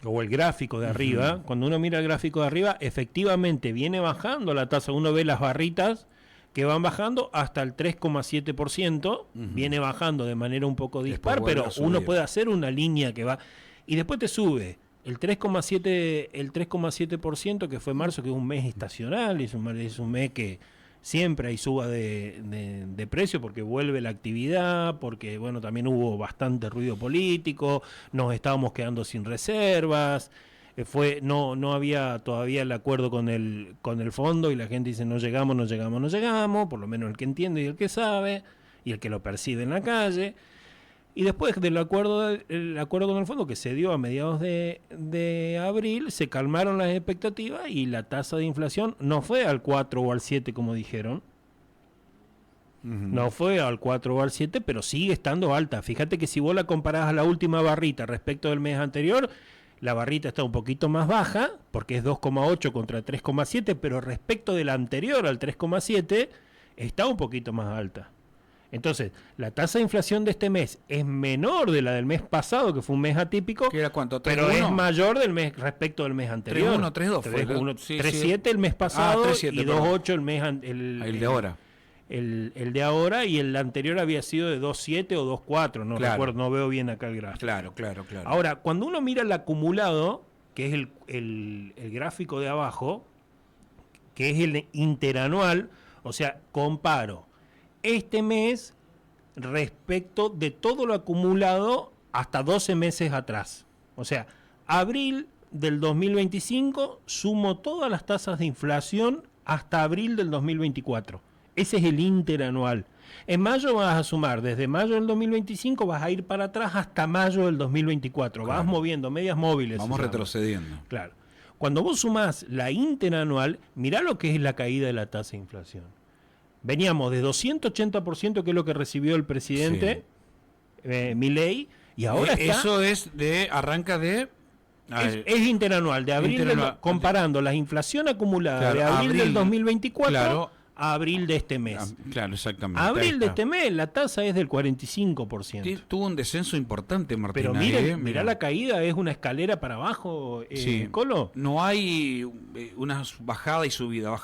o el gráfico de arriba, cuando uno mira el gráfico de arriba, efectivamente viene bajando la tasa. Uno ve las barritas que van bajando hasta el 3,7%, viene bajando de manera un poco dispar, pero uno puede hacer una línea que va, y después te sube el 3,7%, que fue marzo, que es un mes estacional, es un mes que siempre hay suba de precio porque vuelve la actividad, porque bueno, también hubo bastante ruido político, nos estábamos quedando sin reservas, no había todavía el acuerdo con el fondo y la gente dice no llegamos, por lo menos el que entiende y el que sabe y el que lo percibe en la calle. Y después del acuerdo con el fondo que se dio a mediados de abril, se calmaron las expectativas y la tasa de inflación no fue al 4 o al 7 como dijeron. No fue al 4 o al 7, pero sigue estando alta. Fíjate que si vos la comparás a la última barrita respecto del mes anterior, la barrita está un poquito más baja, porque es 2,8 contra 3,7, pero respecto de la anterior al 3,7, está un poquito más alta. Entonces, la tasa de inflación de este mes es menor de la del mes pasado, que fue un mes atípico, ¿Qué era cuánto? pero es mayor del mes respecto del mes anterior. 3,1, 3,2 fue. 3,7 el mes pasado 3,7, y 2,8 el de ahora. El de ahora, y el anterior había sido de 2,7 o 2,4, no recuerdo, no veo bien acá el gráfico. Claro. Ahora, cuando uno mira el acumulado, que es el gráfico de abajo, que es el interanual, o sea, comparo este mes respecto de todo lo acumulado hasta 12 meses atrás. O sea, abril del 2025 sumo todas las tasas de inflación hasta abril del 2024. Ese es el interanual. En mayo vas a sumar, desde mayo del 2025 vas a ir para atrás hasta mayo del 2024. Claro. Vas moviendo medias móviles. Vamos retrocediendo. Claro. Cuando vos sumás la interanual, mirá lo que es la caída de la tasa de inflación. Veníamos de 280%, que es lo que recibió el presidente Milei, y ahora está... Eso es arranca de... Es interanual, de abril, comparando la inflación acumulada de abril del 2024 a abril de este mes. Claro, exactamente. Abril de este mes, la tasa es del 45%. Tuvo un descenso importante, Martín. Pero mirá la caída, es una escalera para abajo, Colo. No hay una bajada y subida.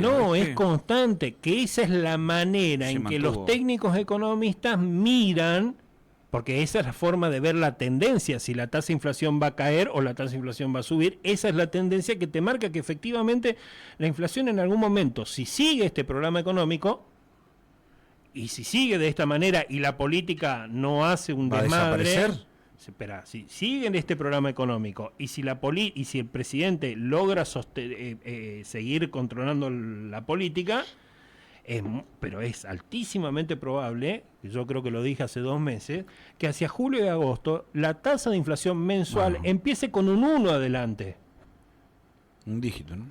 No, es constante, que esa es la manera en que los técnicos economistas miran, porque esa es la forma de ver la tendencia, si la tasa de inflación va a caer o la tasa de inflación va a subir. Esa es la tendencia que te marca que efectivamente la inflación en algún momento, si sigue este programa económico, y si sigue de esta manera y la política no hace un desmadre, si sigue en este programa económico y si si el presidente logra seguir controlando la política, pero es altísimamente probable, yo creo que lo dije hace 2 meses, que hacia julio y agosto la tasa de inflación mensual empiece con un 1 adelante. Un dígito, ¿no?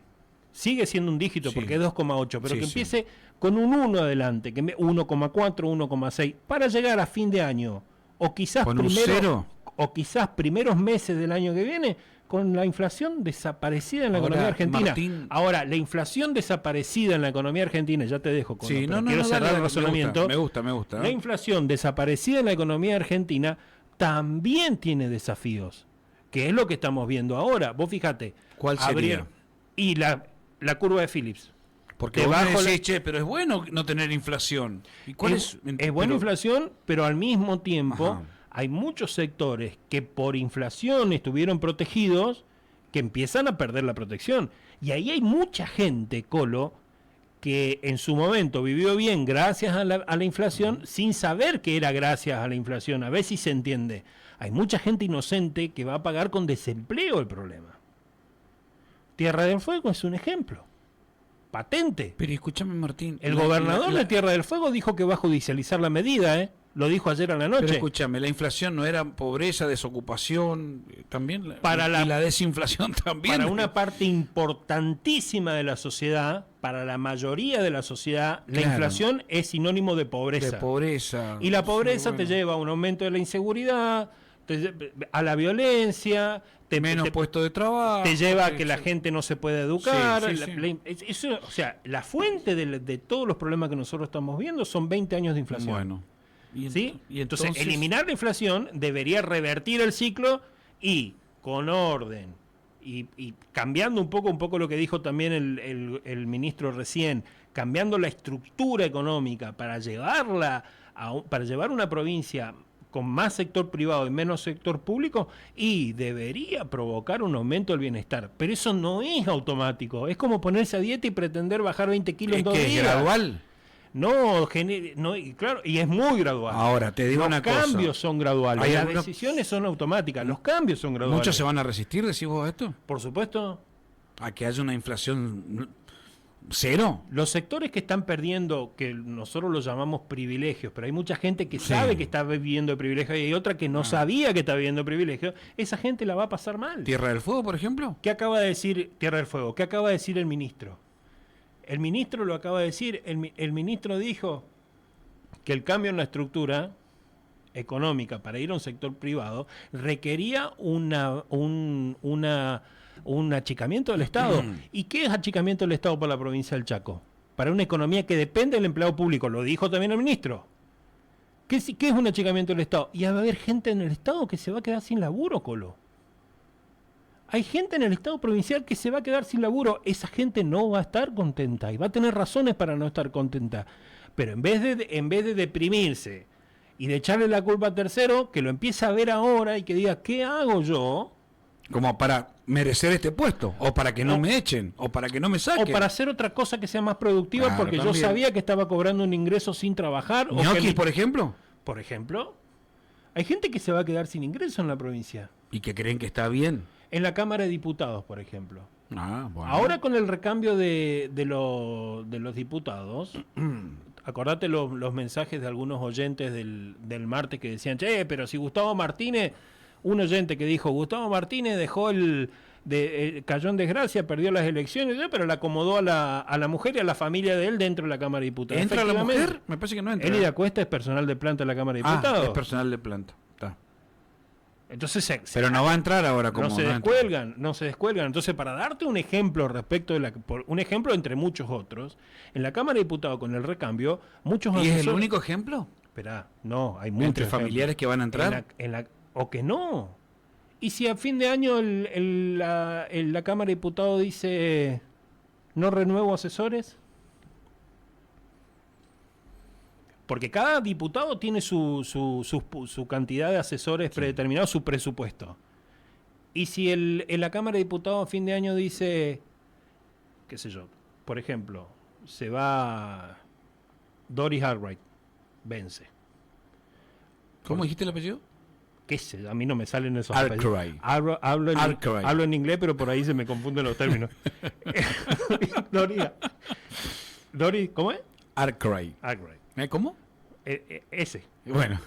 Sigue siendo un dígito porque es 2,8, pero que empiece con un 1 adelante, que 1,4, 1,6, para llegar a fin de año, o quizás primeros meses del año que viene, con la inflación desaparecida en la economía argentina. Martín... Ahora, la inflación desaparecida en la economía argentina, ya te dejo con quiero cerrar el razonamiento. Me gusta. La inflación desaparecida en la economía argentina también tiene desafíos, que es lo que estamos viendo ahora. Vos fíjate. ¿Cuál sería? Y la curva de Phillips. Porque vos me decís, pero es bueno no tener inflación. ¿Y cuál es buena inflación, pero al mismo tiempo... Hay muchos sectores que por inflación estuvieron protegidos que empiezan a perder la protección. Y ahí hay mucha gente, Colo, que en su momento vivió bien gracias a la inflación sin saber que era gracias a la inflación. A ver si se entiende. Hay mucha gente inocente que va a pagar con desempleo el problema. Tierra del Fuego es un ejemplo. Patente. Pero escúchame, Martín. El gobernador de Tierra del Fuego dijo que va a judicializar la medida, Lo dijo ayer a la noche. Pero escúchame, la inflación no era pobreza, desocupación, también y la desinflación también. Para una parte importantísima de la sociedad, para la mayoría de la sociedad, la inflación es sinónimo de pobreza. De pobreza. Y la pobreza te lleva a un aumento de la inseguridad, a la violencia, menos puestos de trabajo. te lleva a que la gente no se puede educar. Sí, sí, sí. Eso, o sea, la fuente de todos los problemas que nosotros estamos viendo son 20 años de inflación. Bueno. ¿Sí? Y entonces eliminar la inflación debería revertir el ciclo y con orden y cambiando un poco lo que dijo también el ministro recién, cambiando la estructura económica para llevarla para llevar una provincia con más sector privado y menos sector público, y debería provocar un aumento del bienestar. Pero eso no es automático. Es como ponerse a dieta y pretender bajar 20 kilos en 2 días. ¿Es gradual? No, claro, y es muy gradual. Ahora, te digo una cosa. Los cambios son graduales. ¿Hay Las alguna- decisiones son automáticas. Los cambios son graduales. ¿Muchos se van a resistir, decís vos, a esto? Por supuesto. ¿A que haya una inflación cero? Los sectores que están perdiendo, que nosotros los llamamos privilegios, pero hay mucha gente que Sí. sabe que está viviendo de privilegios y hay otra que no sabía que está viviendo de privilegios, esa gente la va a pasar mal. ¿Tierra del Fuego, por ejemplo? ¿Qué acaba de decir Tierra del Fuego? ¿Qué acaba de decir el ministro? El ministro lo acaba de decir. El ministro dijo que el cambio en la estructura económica para ir a un sector privado requería un achicamiento del Estado. ¿Y qué es achicamiento del Estado para la provincia del Chaco? Para una economía que depende del empleado público, lo dijo también el ministro. ¿Qué es un achicamiento del Estado? Y va a haber gente en el Estado que se va a quedar sin laburo, Colo. Hay gente en el Estado provincial que se va a quedar sin laburo. Esa gente no va a estar contenta y va a tener razones para no estar contenta. Pero en vez de deprimirse y de echarle la culpa a tercero, que lo empiece a ver ahora y que diga, ¿qué hago yo? Como para merecer este puesto, o para que no me echen, o para que no me saquen. O para hacer otra cosa que sea más productiva, Claro, porque también. yo sabía que estaba cobrando un ingreso sin trabajar. O que ¿Ñoquis, por ejemplo? por ejemplo, hay gente que se va a quedar sin ingreso en la provincia. Y que creen que está bien. En la Cámara de Diputados, por ejemplo. Ah, bueno. Ahora con el recambio de los diputados, acordate los mensajes de algunos oyentes del martes que decían, che, pero si Gustavo Martínez, un oyente que dijo, Gustavo Martínez dejó cayó en desgracia, perdió las elecciones, pero le acomodó a la mujer y a la familia de él dentro de la Cámara de Diputados. ¿Entra la Efectivamente, mujer? Me parece que no entra. Elida Cuesta es personal de planta de la Cámara de Diputados. Es personal de planta. Está. Entonces Pero no va a entrar ahora como no se entra. descuelgan. Entonces, para darte un ejemplo respecto un ejemplo entre muchos otros, en la Cámara de Diputados con el recambio, muchos ¿Y es el único ejemplo? Esperá, no, hay muchos ¿Entre ejemplos. familiares que van a entrar? O que no. Y si a fin de año la Cámara de Diputados dice no renuevo asesores, porque cada diputado tiene su cantidad de asesores predeterminados, su presupuesto. Y si en la Cámara de Diputados a fin de año dice, qué sé yo, por ejemplo, se va Doris Albright, vence. ¿Cómo dijiste el apellido? ¿Qué sé? A mí no me salen esos Albright. apellidos. Albright. Hablo en inglés, pero por ahí se me confunden los términos. Doris, ¿cómo es? Arkwright. Albright. ¿Cómo? Ese. Bueno.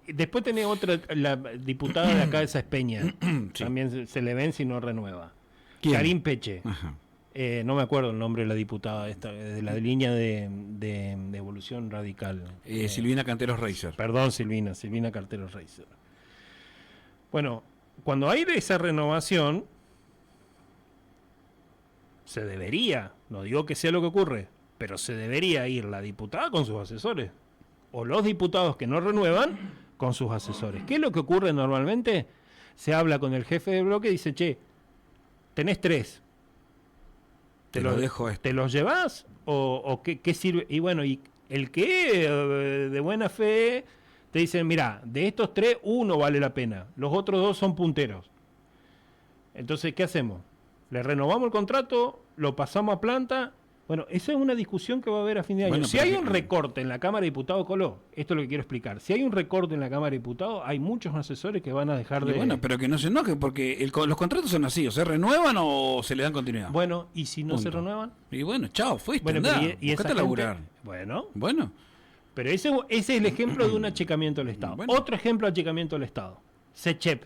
Después tenés otra, la diputada de acá de Saespeña. Sí. También se le vence y no renueva. ¿Quién? Karim Peche. Ajá. No me acuerdo el nombre de la diputada esta, de la línea de Evolución Radical. Silvina Canteros Reiser. Perdón, Silvina Carteros Reiser. Bueno, cuando hay de esa renovación, se debería, no digo que sea lo que ocurre, pero se debería ir la diputada con sus asesores. O los diputados que no renuevan con sus asesores. ¿Qué es lo que ocurre normalmente? Se habla con el jefe de bloque y dice, che, tenés 3. Te lo dejo esto. ¿Te los llevas? ¿O qué sirve? Y bueno, y el que de buena fe te dicen, mira, de estos 3, 1 vale la pena. Los otros 2 son punteros. Entonces, ¿qué hacemos? ¿Le renovamos el contrato? ¿Lo pasamos a planta? Bueno, esa es una discusión que va a haber a fin de año. Bueno, si hay un recorte en la Cámara de Diputados, Colo, esto es lo que quiero explicar. Si hay un recorte en la Cámara de Diputados, hay muchos asesores que van a dejar Y de... bueno, pero que no se enojen, porque los contratos son así, o se renuevan o se le dan continuidad. Bueno, ¿y si no se Punto. renuevan? Y bueno, chao, fuiste, Bueno, andá, pero esa buscate a gente- laburar. Bueno, Bueno, pero ese es el ejemplo de un achicamiento del Estado. Bueno. Otro ejemplo de achicamiento del Estado. SECHEP.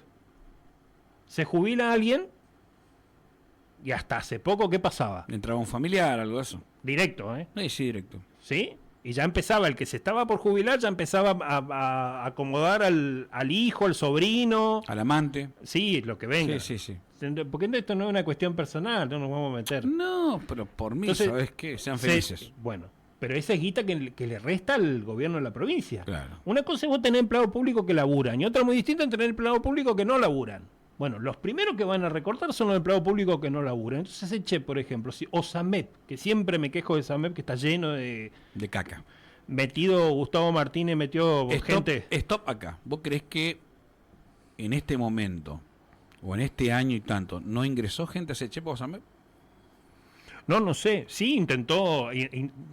Se jubila alguien y hasta hace poco, ¿qué pasaba? entraba un familiar, algo de eso. Directo, ¿eh? Sí, directo. ¿Sí? Y ya empezaba, el que se estaba por jubilar, ya empezaba a acomodar al hijo, al sobrino. Al amante. Sí, lo que venga. Sí, sí, sí. Porque esto no es una cuestión personal, no nos vamos a meter. No, pero por mí, Entonces, ¿sabes qué? Sean felices. Bueno, pero esa es guita que le resta al gobierno de la provincia. Claro. Una cosa es vos tener empleados públicos que laburan y otra muy distinta es tener empleados públicos que no laburan. Bueno, los primeros que van a recortar son los empleados públicos que no laburan. Entonces ese por ejemplo, o SAMEP, que siempre me quejo de SAMEP, que está lleno de caca. Metido, Gustavo Martínez metió gente. Stop acá. ¿Vos creés que en este momento, o en este año y tanto, no ingresó gente a Sechepo o SAMEP? No sé. Sí, intentó.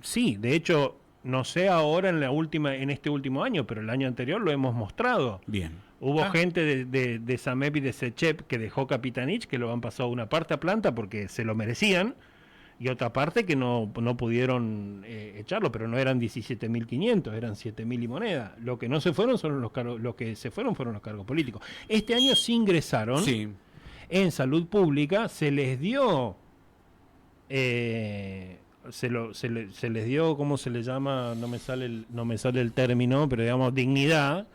Sí, de hecho, no sé ahora en este último año, pero el año anterior lo hemos mostrado. Bien. Hubo gente de SAMEP y de SECHEP que dejó Capitanich, que lo han pasado una parte a planta porque se lo merecían, y otra parte que no pudieron echarlo, pero no eran 17.500, eran 7.000 y moneda. Lo que no se fueron son los cargos, lo que se fueron los cargos políticos. Este año sí ingresaron. Sí. En salud pública, se les dio se les dio, ¿cómo se le llama? No me sale el término, pero digamos dignidad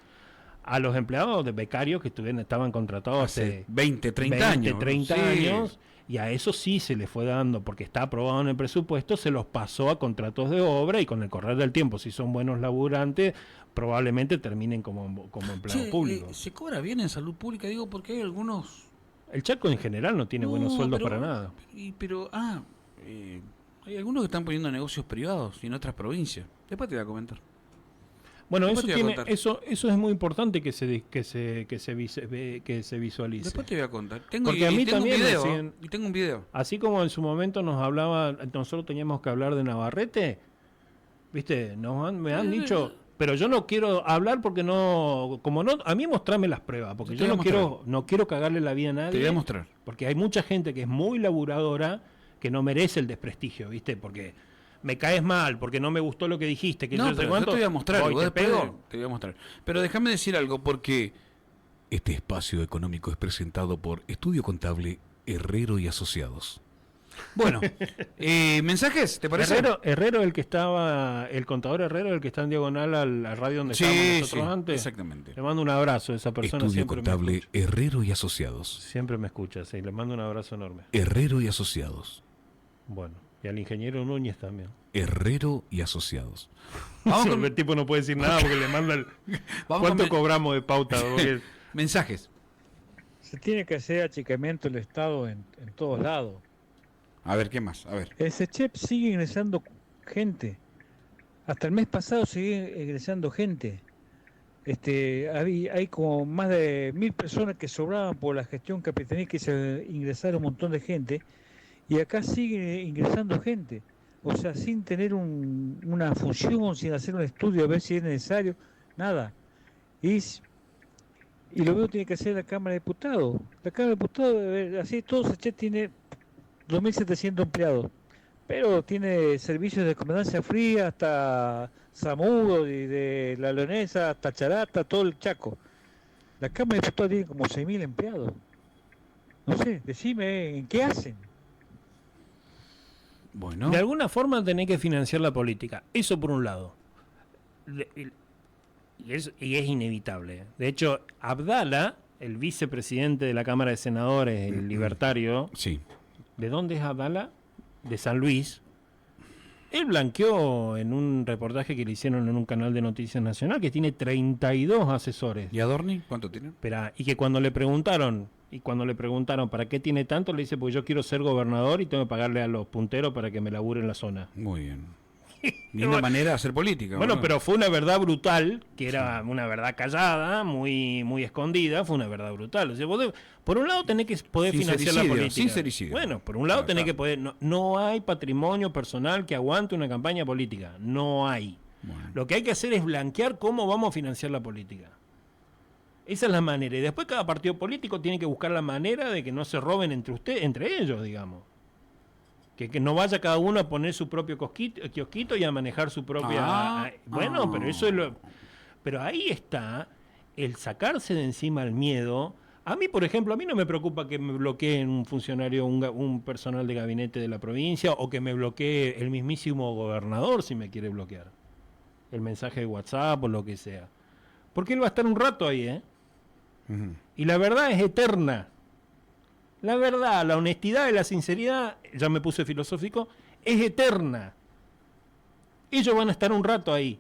a los empleados de becarios que estaban contratados hace 20, 30 años. 30 sí. años, y a eso sí se les fue dando, porque está aprobado en el presupuesto, se los pasó a contratos de obra, y con el correr del tiempo, si son buenos laburantes, probablemente terminen como empleados públicos. ¿Se cobra bien en salud pública? Digo, porque hay algunos... El Chaco en general no tiene buenos sueldos para nada. Hay algunos que están poniendo negocios privados y en otras provincias. Después te voy a comentar. Bueno, eso es muy importante que se visualice. Después te voy a contar. Tengo un video. Así como en su momento nosotros teníamos que hablar de Navarrete, ¿viste? Me han dicho, pero yo no quiero hablar porque a mí mostrame las pruebas, porque yo no quiero cagarle la vida a nadie. Te voy a mostrar. Porque hay mucha gente que es muy laburadora que no merece el desprestigio, ¿viste? Porque me caes mal, porque no me gustó lo que dijiste. Que yo te voy a mostrar. Te voy a mostrar. Pero déjame decir algo, porque este espacio económico es presentado por Estudio Contable Herrero y Asociados. Bueno, ¿mensajes? ¿Te parece? Herrero, el contador Herrero, el que está en diagonal a la radio donde estábamos nosotros antes. Exactamente. Le mando un abrazo a esa persona. Estudio Contable Herrero y Asociados. Siempre me escucha, sí, le mando un abrazo enorme. Herrero y Asociados. Bueno, y al ingeniero Núñez también. Herrero y Asociados. El tipo no puede decir nada porque le manda el... ¿Cuánto cobramos de pauta? Porque... Mensajes. Se tiene que hacer achicamiento del Estado en todos lados. A ver, ¿qué más? A ver. El SECHEP sigue ingresando gente. Hasta el mes pasado sigue ingresando gente. Hay como más de 1.000 personas que sobraban por la gestión capitanil, que se ingresaron un montón de gente. Y acá sigue ingresando gente. O sea, sin tener una función, sin hacer un estudio a ver si es necesario, nada. Y lo mismo tiene que hacer la Cámara de Diputados. La Cámara de Diputados, así todo SECHEP tiene 2.700 empleados, pero tiene servicios de comandancia fría hasta Zamudo, y de La Leonesa hasta Charata, todo el Chaco. La Cámara de Diputados tiene como 6.000 empleados. No sé, decime, ¿en qué hacen? Bueno. De alguna forma tenés que financiar la política. Eso por un lado. Y es inevitable. De hecho, Abdala, el vicepresidente de la Cámara de Senadores, el libertario... Sí. ¿De dónde es Abdala? De San Luis. Él blanqueó en un reportaje que le hicieron en un canal de Noticias Nacional que tiene 32 asesores. ¿Y Adorni cuánto tiene? Y que cuando le preguntaron para qué tiene tanto, le dice, porque yo quiero ser gobernador y tengo que pagarle a los punteros para que me laburen la zona. Muy bien. Linda manera de hacer política. Bueno, pero fue una verdad brutal, que era una verdad callada, muy muy escondida, fue una verdad brutal. O sea, por un lado tenés que poder financiar la política. Sincericidio. Bueno, por un lado tenés que poder... No hay patrimonio personal que aguante una campaña política. No hay. Bueno. Lo que hay que hacer es blanquear cómo vamos a financiar la política. Esa es la manera. Y después cada partido político tiene que buscar la manera de que no se roben entre ellos, digamos. Que no vaya cada uno a poner su propio kiosquito y a manejar su propia... pero eso es Pero ahí está el sacarse de encima el miedo. A mí, por ejemplo, a mí no me preocupa que me bloqueen un funcionario, un personal de gabinete de la provincia, o que me bloquee el mismísimo gobernador si me quiere bloquear. el mensaje de WhatsApp o lo que sea. Porque él va a estar un rato ahí, ¿eh? Ujú. Y la verdad es eterna. La verdad, la honestidad y la sinceridad, ya me puse filosófico, es eterna. Ellos van a estar un rato ahí.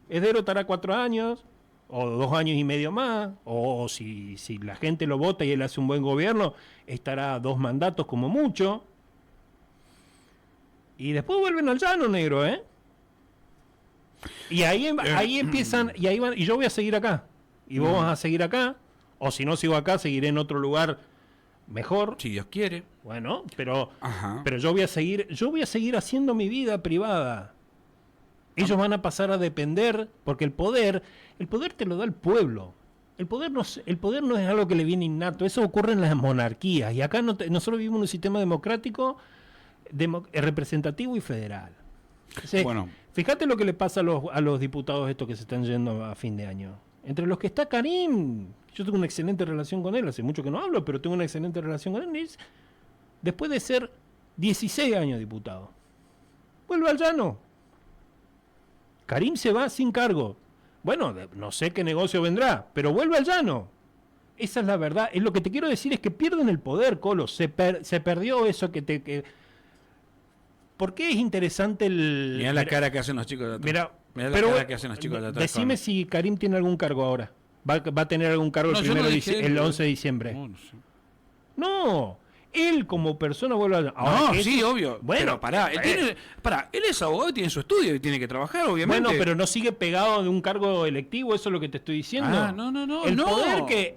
Heredero estará 4 años, o 2 años y medio más, o si la gente lo vota y él hace un buen gobierno, estará 2 mandatos como mucho. Y después vuelven al llano, negro, ¿eh? Y ahí empiezan, y ahí van, y yo voy a seguir acá. Y vos vas a seguir acá, o si no sigo acá, seguiré en otro lugar mejor. Si Dios quiere. Bueno, pero Ajá. yo voy a seguir haciendo mi vida privada. Ellos van a pasar a depender, porque el poder te lo da el pueblo. El poder no es algo que le viene innato, eso ocurre en las monarquías. Y acá nosotros vivimos en un sistema democrático, representativo y federal. Entonces, Bueno. fíjate lo que le pasa a los diputados estos que se están yendo a fin de año. Entre los que está Karim, yo tengo una excelente relación con él, hace mucho que no hablo, pero tengo una excelente relación con él. Después de ser 16 años diputado, vuelve al llano. Karim se va sin cargo. Bueno, no sé qué negocio vendrá, pero vuelve al llano. Esa es la verdad. Es lo que te quiero decir es que pierden el poder, Colo. Se perdió eso ¿Por qué es interesante el... Mirá la cara que hacen los chicos de atrás. Mirá la cara que hacen los chicos de atrás. Decime si Karim tiene algún cargo ahora. Va a tener algún cargo No, el, yo no primero dije el él, 11 de diciembre. No sé. No, él como persona vuelve a... Ahora, No, que sí, eso- obvio. Bueno, Pero pará, él es abogado y tiene su estudio y tiene que trabajar, obviamente. bueno, pero no sigue pegado de un cargo electivo, eso es lo que te estoy diciendo. Ah, no, El no. poder que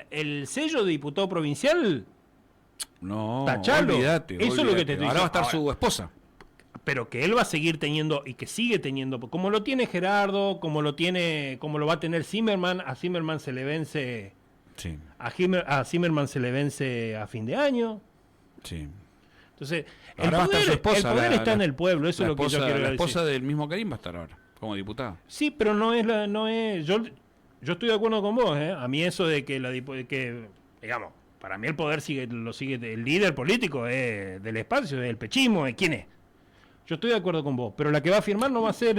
el sello de diputado provincial, No, Tachalo. olvídate. Eso es lo que te estoy Ahora va a estar diciendo. su esposa. pero que él va a seguir teniendo y que sigue teniendo, como lo tiene Gerardo, como lo va a tener Zimmerman. A Zimmerman se le vence Sí, a Zimmerman se le vence a fin de año. sí. Entonces, Ahora va a estar su esposa, el poder la- está en el pueblo, eso es lo que yo quiero La decir. esposa del mismo Karim va a estar ahora, como diputada. Sí, pero no es yo estoy de acuerdo con vos, ¿eh? A mí eso de que digamos, para mí el poder lo sigue el líder político del espacio, el pechismo, ¿quién es? Yo estoy de acuerdo con vos, pero la que va a firmar no va a ser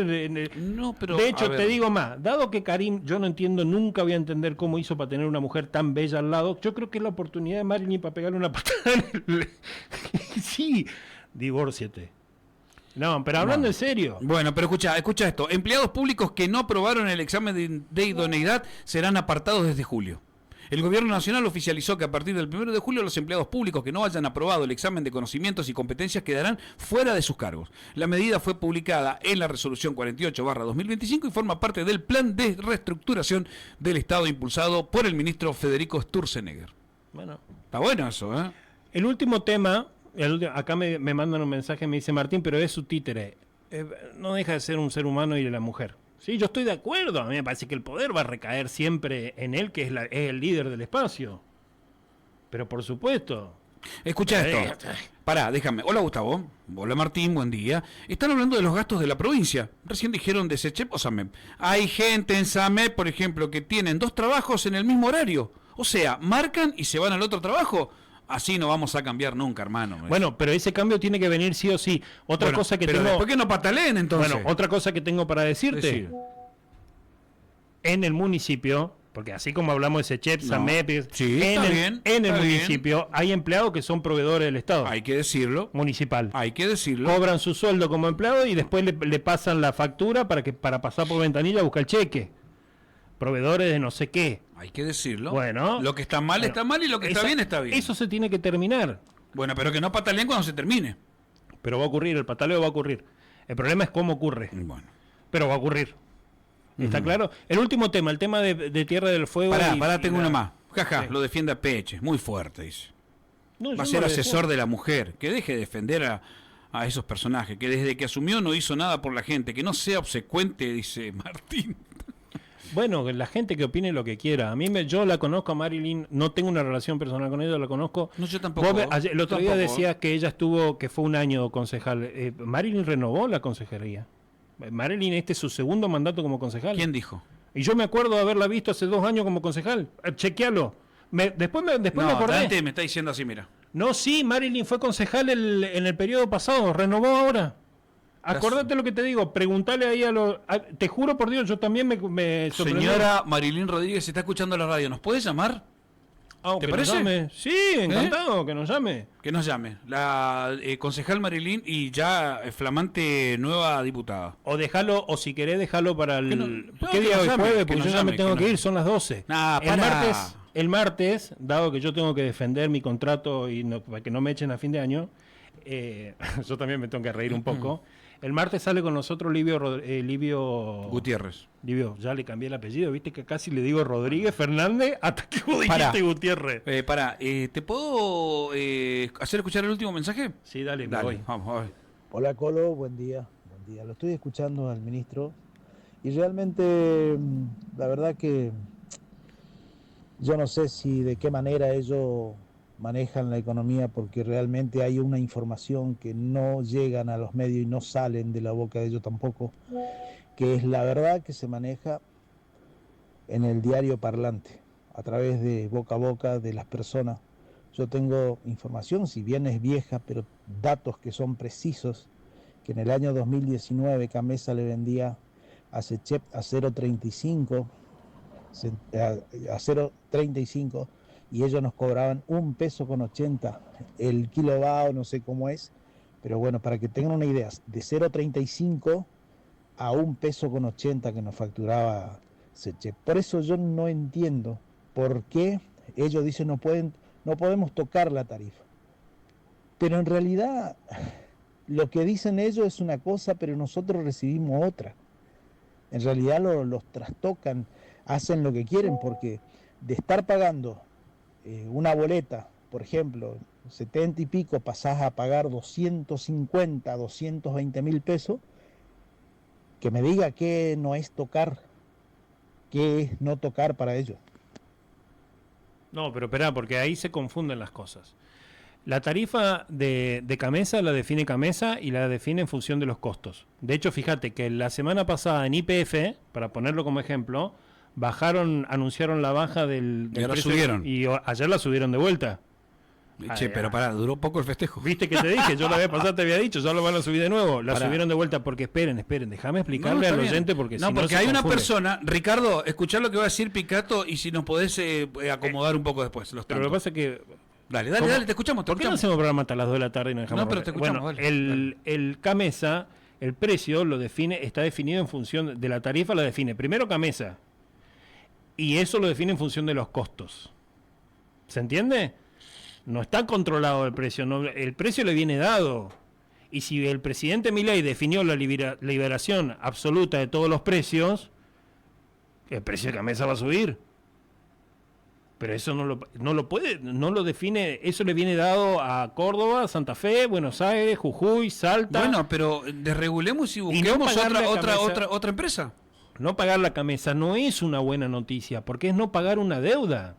No, pero de hecho, a ver, te digo más, dado que Karim, yo no entiendo, nunca voy a entender cómo hizo para tener una mujer tan bella al lado, yo creo que es la oportunidad de Marilyn para pegarle una patada en el... Sí, divórciate. No, pero hablando en serio. Bueno, pero escucha esto. Empleados públicos que no aprobaron el examen de idoneidad serán apartados desde julio. El Gobierno Nacional oficializó que a partir del 1 de julio los empleados públicos que no hayan aprobado el examen de conocimientos y competencias quedarán fuera de sus cargos. La medida fue publicada en la resolución 48/2025 y forma parte del plan de reestructuración del Estado impulsado por el ministro Federico Sturzenegger. Bueno, Está bueno eso, ¿eh? el último tema, acá me mandan un mensaje, me dice Martín, pero es su títere. No deja de ser un ser humano y de la mujer. Sí, yo estoy de acuerdo. A mí me parece que el poder va a recaer siempre en él, que es el líder del espacio. Pero por supuesto. Escucha esto. Pará, déjame. Hola Gustavo. Hola Martín, buen día. Están hablando de los gastos de la provincia. Recién dijeron de SECHEP o SAMEP. Hay gente en SAMEP, por ejemplo, que tienen 2 trabajos en el mismo horario. O sea, marcan y se van al otro trabajo. Así no vamos a cambiar nunca, hermano. Bueno, pero ese cambio tiene que venir sí o sí. Otra cosa que pero tengo... después que no pataleen, entonces. Bueno, otra cosa que tengo para decirte. Decir. En el municipio, porque así como hablamos de SECHEP, No. SAMEP, Sí, está bien, en el está bien. municipio hay empleados que son proveedores del Estado Hay que decirlo. municipal. Hay que decirlo. Cobran su sueldo como empleado y después le pasan la factura para pasar por ventanilla a buscar el cheque. Proveedores de no sé qué. Hay que decirlo. Bueno. Lo que está mal está mal y lo que está bien está bien. Eso se tiene que terminar. Bueno, pero que no pataleen cuando se termine. Pero va a ocurrir, el pataleo va a ocurrir. El problema es cómo ocurre. Bueno. Pero va a ocurrir. ¿Está claro? El último tema, el tema de Tierra del Fuego. Pará, tengo una más. Jaja, Sí. lo defiende a Peche. Muy fuerte, dice. No, Va yo a no ser lo asesor defiendo. de la mujer. Que deje de defender a esos personajes. Que desde que asumió no hizo nada por la gente. Que no sea obsecuente, dice Martín. Bueno, la gente que opine lo que quiera. Yo la conozco a Marilyn, no tengo una relación personal con ella, la conozco. No, yo tampoco. El otro día Tampoco. decía que ella que fue un año concejal. Marilyn renovó la consejería. Marilyn, este es su segundo mandato como concejal. ¿Quién dijo? Y yo me acuerdo de haberla visto hace 2 años como concejal. Chequealo. Después me No, acordé. Dante me está diciendo así, mira. No, sí, Marilyn fue concejal en el periodo pasado, renovó ahora. Acordate lo que te digo, preguntale ahí te juro por Dios, yo también me sorprendí. Señora Marilyn Rodríguez, se está escuchando la radio, ¿nos puede llamar? ¿Te parece? Nos llame. Sí, encantado, que nos llame. Que nos llame. La concejal Marilyn y ya flamante nueva diputada. O déjalo, o si querés, déjalo para el... ¿Qué que día nos hoy? llame, Jueves, que porque nos yo ya llame, me tengo que que nos- ir, son las 12. Nah, El martes, dado que yo tengo que defender mi contrato y para que no me echen a fin de año, yo también me tengo que reír un poco. El martes sale con nosotros Livio Gutiérrez. Livio, ya le cambié el apellido, viste que casi le digo Rodríguez Fernández hasta que vos Pará. dijiste Gutiérrez. ¿Te puedo hacer escuchar el último mensaje? Sí, dale, me Dale, voy. vamos, a ver. Hola Colo, buen día. Lo estoy escuchando al ministro y realmente la verdad que yo no sé si de qué manera ellos manejan la economía, porque realmente hay una información que no llegan a los medios y no salen de la boca de ellos tampoco, que es la verdad que se maneja en el diario parlante, a través de boca a boca de las personas. Yo tengo información, si bien es vieja, pero datos que son precisos, que en el año 2019 Camesa le vendía a Sechep a 0.35, a 0.35, y ellos nos cobraban $1.80 el kilovatio, no sé cómo es, pero bueno, para que tengan una idea, de 0.35 a $1.80 que nos facturaba Sechep. Por eso yo no entiendo por qué ellos dicen no podemos tocar la tarifa. Pero en realidad lo que dicen ellos es una cosa, pero nosotros recibimos otra. En realidad los trastocan, hacen lo que quieren, porque de estar pagando una boleta, por ejemplo, 70 y pico, pasás a pagar 250, 220 mil pesos, que me diga qué no es tocar, qué es no tocar para ellos. No, pero espera, porque ahí se confunden las cosas. La tarifa de Camesa la define Camesa y la define en función de los costos. De hecho, fíjate que la semana pasada en YPF, para ponerlo como ejemplo, anunciaron la baja del Y ahora precio subieron. y ayer la subieron de vuelta. Che, pero pará, duró poco el festejo. Viste que te dije, yo la vez pasada te había dicho, ya lo van a subir de nuevo. La Pará. subieron de vuelta porque esperen, déjame explicarle está al bien. oyente porque no, si no porque se hay una confunde. persona, Ricardo, escuchá lo que va a decir Picato y si nos podés acomodar un poco después. Pero lo que pasa es que Dale, ¿cómo? te escuchamos. ¿por qué no hacemos programa hasta las 2 de la tarde y nos dejamos? No, pero te escuchamos, Bueno, dale. el Camesa, el precio está definido en función de la tarifa, la define primero Camesa. Y eso lo define en función de los costos. ¿Se entiende? No está controlado el precio, el precio le viene dado. Y si el presidente Milei definió la liberación absoluta de todos los precios, el precio de Camesa va a subir. Pero eso no lo define, eso le viene dado a Córdoba, Santa Fe, Buenos Aires, Jujuy, Salta. Bueno, pero desregulemos y no busquemos pagarle a Camesa. otra empresa. No pagar la Camesa no es una buena noticia, porque es no pagar una deuda.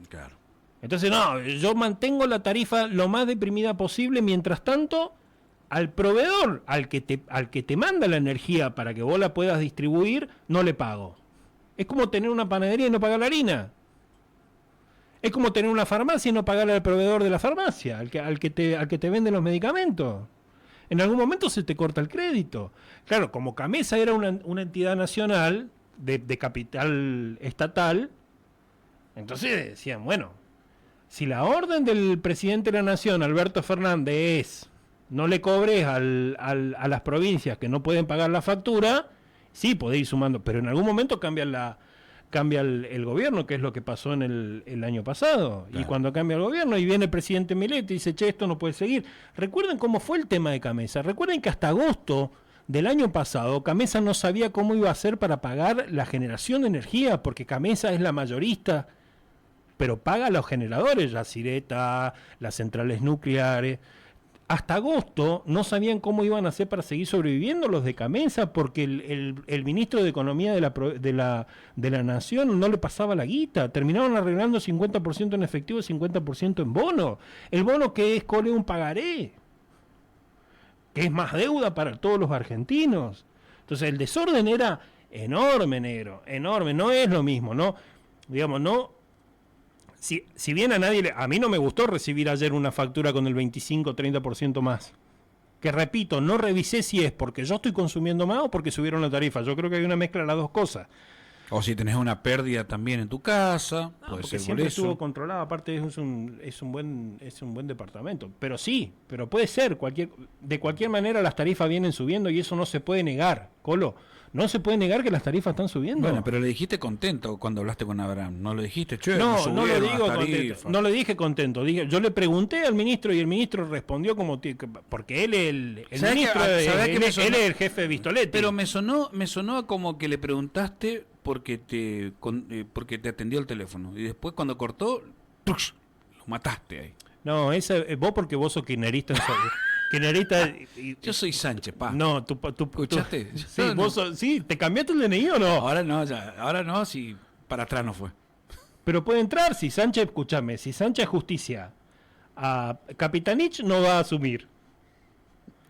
Claro. Entonces, no, yo mantengo la tarifa lo más deprimida posible, mientras tanto, al proveedor, al que te manda la energía para que vos la puedas distribuir, no le pago. Es como tener una panadería y no pagar la harina. Es como tener una farmacia y no pagarle al proveedor de la farmacia, al que te vende los medicamentos. En algún momento se te corta el crédito. Claro, como Camesa era una entidad nacional de capital estatal, entonces decían, bueno, si la orden del presidente de la Nación, Alberto Fernández, es no le cobres a las provincias que no pueden pagar la factura, sí podés ir sumando, pero en algún momento cambia el gobierno, que es lo que pasó en el año pasado. Claro. Y cuando cambia el gobierno y viene el presidente Milei y dice, che, esto no puede seguir. Recuerden cómo fue el tema de Camesa. Recuerden que hasta agosto del año pasado Camesa no sabía cómo iba a hacer para pagar la generación de energía, porque Camesa es la mayorista, pero paga a los generadores, la Sireta, las centrales nucleares. Hasta agosto no sabían cómo iban a hacer para seguir sobreviviendo los de Camesa, porque el ministro de Economía de la Nación no le pasaba la guita. Terminaron arreglando 50% en efectivo y 50% en bono. El bono que es, Cole, un pagaré, que es más deuda para todos los argentinos. Entonces el desorden era enorme, negro, enorme. No es lo mismo, ¿no? Digamos, no. Si bien a mí no me gustó recibir ayer una factura con el 25-30% más. que repito, no revisé si es porque yo estoy consumiendo más o porque subieron la tarifa. Yo creo que hay una mezcla de las dos cosas. O si tenés una pérdida también en tu casa, No, puede porque ser por siempre eso. estuvo controlado, aparte es un buen departamento. Pero sí, pero puede ser, de cualquier manera las tarifas vienen subiendo y eso no se puede negar, Colo. No se puede negar que las tarifas están subiendo. Bueno, pero le dijiste contento cuando hablaste con Abraham, no le dijiste, che, No, me no lo subieron digo las contento. tarifas. No le dije contento. Yo le pregunté al ministro y el ministro respondió como porque él el ¿Sabés ministro, que- sabés que él me es sonó? el jefe de Vistoletti. Pero me sonó como que le preguntaste porque te atendió el teléfono. Y después cuando cortó, ¡tush! Lo mataste ahí. No, vos porque vos sos kirchnerista. Kirchnerista. Yo soy Sánchez, pa. No, tú ¿Escuchaste? Sí, No, vos sí, ¿te cambiaste el DNI o no? Ahora no, si para atrás no fue. Pero puede entrar si Sánchez, escúchame, si Sánchez justicia a Capitanich no va a asumir.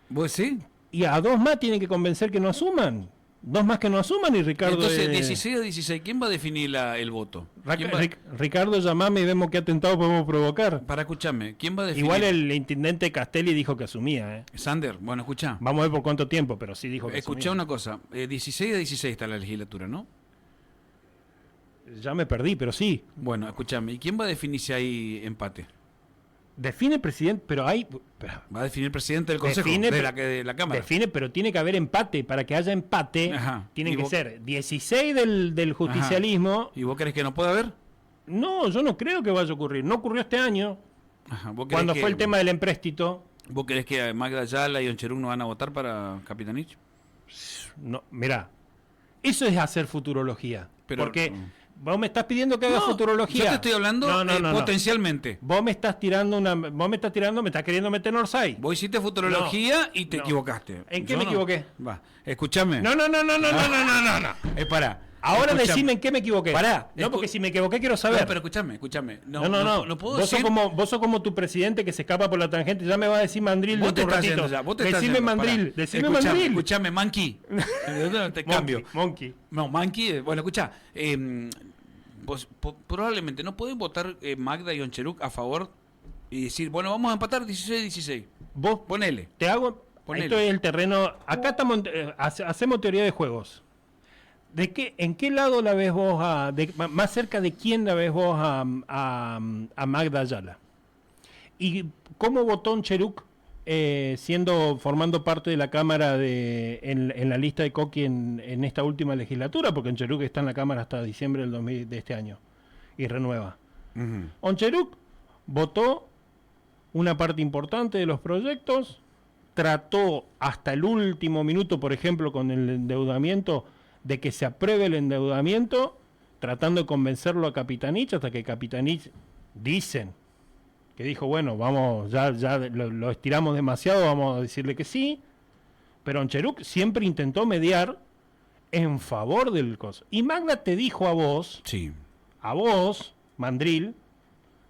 ¿Vos sí? Y a dos más tienen que convencer que no asuman. Dos más que no asuman y Ricardo... Entonces, 16 a 16, ¿quién va a definir el voto? ¿Quién va- Ricardo, llamame y vemos qué atentado podemos provocar. Para escucharme, ¿quién va a definir? Igual el intendente Castelli dijo que asumía. Sander, bueno, escuchá. Vamos a ver por cuánto tiempo, pero sí dijo que Escuchá asumía. una cosa, 16 a 16 está la legislatura, ¿no? Ya me perdí, pero sí. Bueno, escuchame, ¿y quién va a definir si hay empate? Define el presidente, pero hay... Va a definir el presidente del Consejo, Define, de la Cámara. Define, pero tiene que haber empate. Para que haya empate, Ajá. tienen ¿Y que vos- ser 16 del justicialismo. ¿Y vos crees que no puede haber? No, yo no creo que vaya a ocurrir. No ocurrió este año, Ajá. ¿Vos creés cuando que- fue el tema del empréstito. ¿Vos crees que Magda Ayala y Oncheruk no van a votar para Capitanich? No, mirá, eso es hacer futurología. Pero- porque vos me estás pidiendo que haga futurología. Yo te estoy hablando potencialmente. Vos me estás tirando me estás queriendo meter en Orsay. Vos hiciste futurología No, y te no. equivocaste. ¿En qué Yo me no. equivoqué? Va, escuchame. No. Pará. Ahora Escuchame. decime en qué me equivoqué. Pará. No, porque si me equivoqué quiero saber. No, pero escúchame. No puedo vos decir... vos sos como tu presidente que se escapa por la tangente. Ya me va a decir Mandril Vos te dentro de un estás ratito. yendo ya. Vos te estás Decime yendo, Mandril. pará. Decime Mandril. Escuchame, Monkey. Te cambio. Monkey. No, Monkey. Bueno, escuchá. Probablemente no pueden votar Magda y Oncheruk a favor y decir, bueno, vamos a empatar 16-16. Vos Ponele. te hago. Ponele. Esto es el terreno. Acá estamos, hacemos teoría de juegos. ¿En qué lado la ves vos más cerca de quién la ves vos a Magda Ayala? ¿Y cómo votó Oncheruk formando parte de la Cámara en la lista de Coqui en esta última legislatura? Porque Oncheruk está en la Cámara hasta diciembre de este año y renueva. Oncheruk votó una parte importante de los proyectos, trató hasta el último minuto, por ejemplo, con el endeudamiento, de que se apruebe el endeudamiento, tratando de convencerlo a Capitanich, hasta que Capitanich dicen que dijo, bueno, vamos, ya lo estiramos demasiado, vamos a decirle que sí, pero Oncheruk siempre intentó mediar en favor del coso. Y Magda te dijo a vos, Mandril,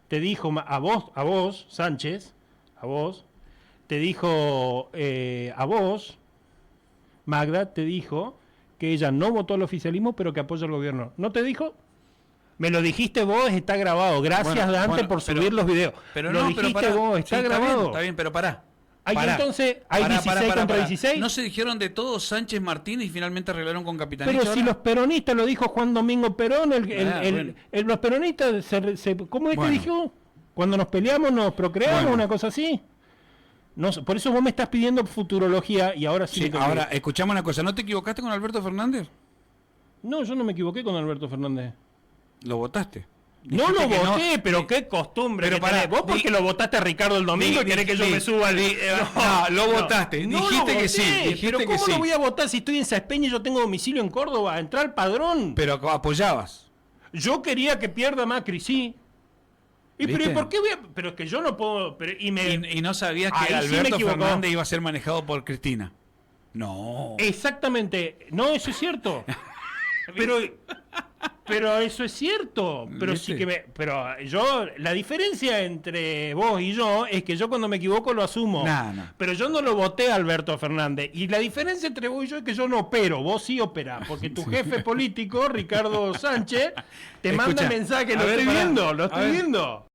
te dijo a vos, Sánchez, a vos, te dijo a vos, Magda, te dijo que ella no votó al oficialismo, pero que apoya al gobierno. ¿No te dijo? Me lo dijiste vos, está grabado. Gracias, Dante, por subir los videos. Pero lo dijiste pará. vos, está Sí, grabado. Está bien, pero pará. Entonces, hay 16 contra 16. ¿No se dijeron de todos Sánchez Martínez y finalmente arreglaron con Capitanich? Pero si ahora? los peronistas, lo dijo Juan Domingo Perón, Bueno. los peronistas, ¿cómo es que dijo? Cuando nos peleamos, nos procreamos, una cosa así. No, por eso vos me estás pidiendo futurología y ahora sí. Sí, ahora, escuchame una cosa, ¿no te equivocaste con Alberto Fernández? No, yo no me equivoqué con Alberto Fernández. ¿Lo votaste? No lo Dijiste que voté, no. pero qué costumbre. Pero que pará, tenés. Vos porque lo votaste a Ricardo el domingo y querés que yo me suba al... No, lo votaste. Dijiste que sí. Dijiste Pero que ¿cómo sí. lo voy a votar si estoy en Saespeña y yo tengo domicilio en Córdoba? Entrar al padrón. Pero apoyabas. Yo quería que pierda Macri, sí. Pero ¿Viste? ¿y por qué voy a...? Pero es que yo no puedo... Y no sabías que Ahí sí me Alberto equivocó. Fernández iba a ser manejado por Cristina. No. Exactamente. No, eso es cierto. Pero eso es cierto. Pero sí ¿Viste? que pero yo, la diferencia entre vos y yo es que yo cuando me equivoco lo asumo. No. Pero yo no lo voté a Alberto Fernández. Y la diferencia entre vos y yo es que yo no opero, vos sí operás. Porque tu jefe político, Ricardo Sánchez, te manda Escucha, mensaje, a lo ver, estoy pará. viendo, lo A estoy ver. viendo.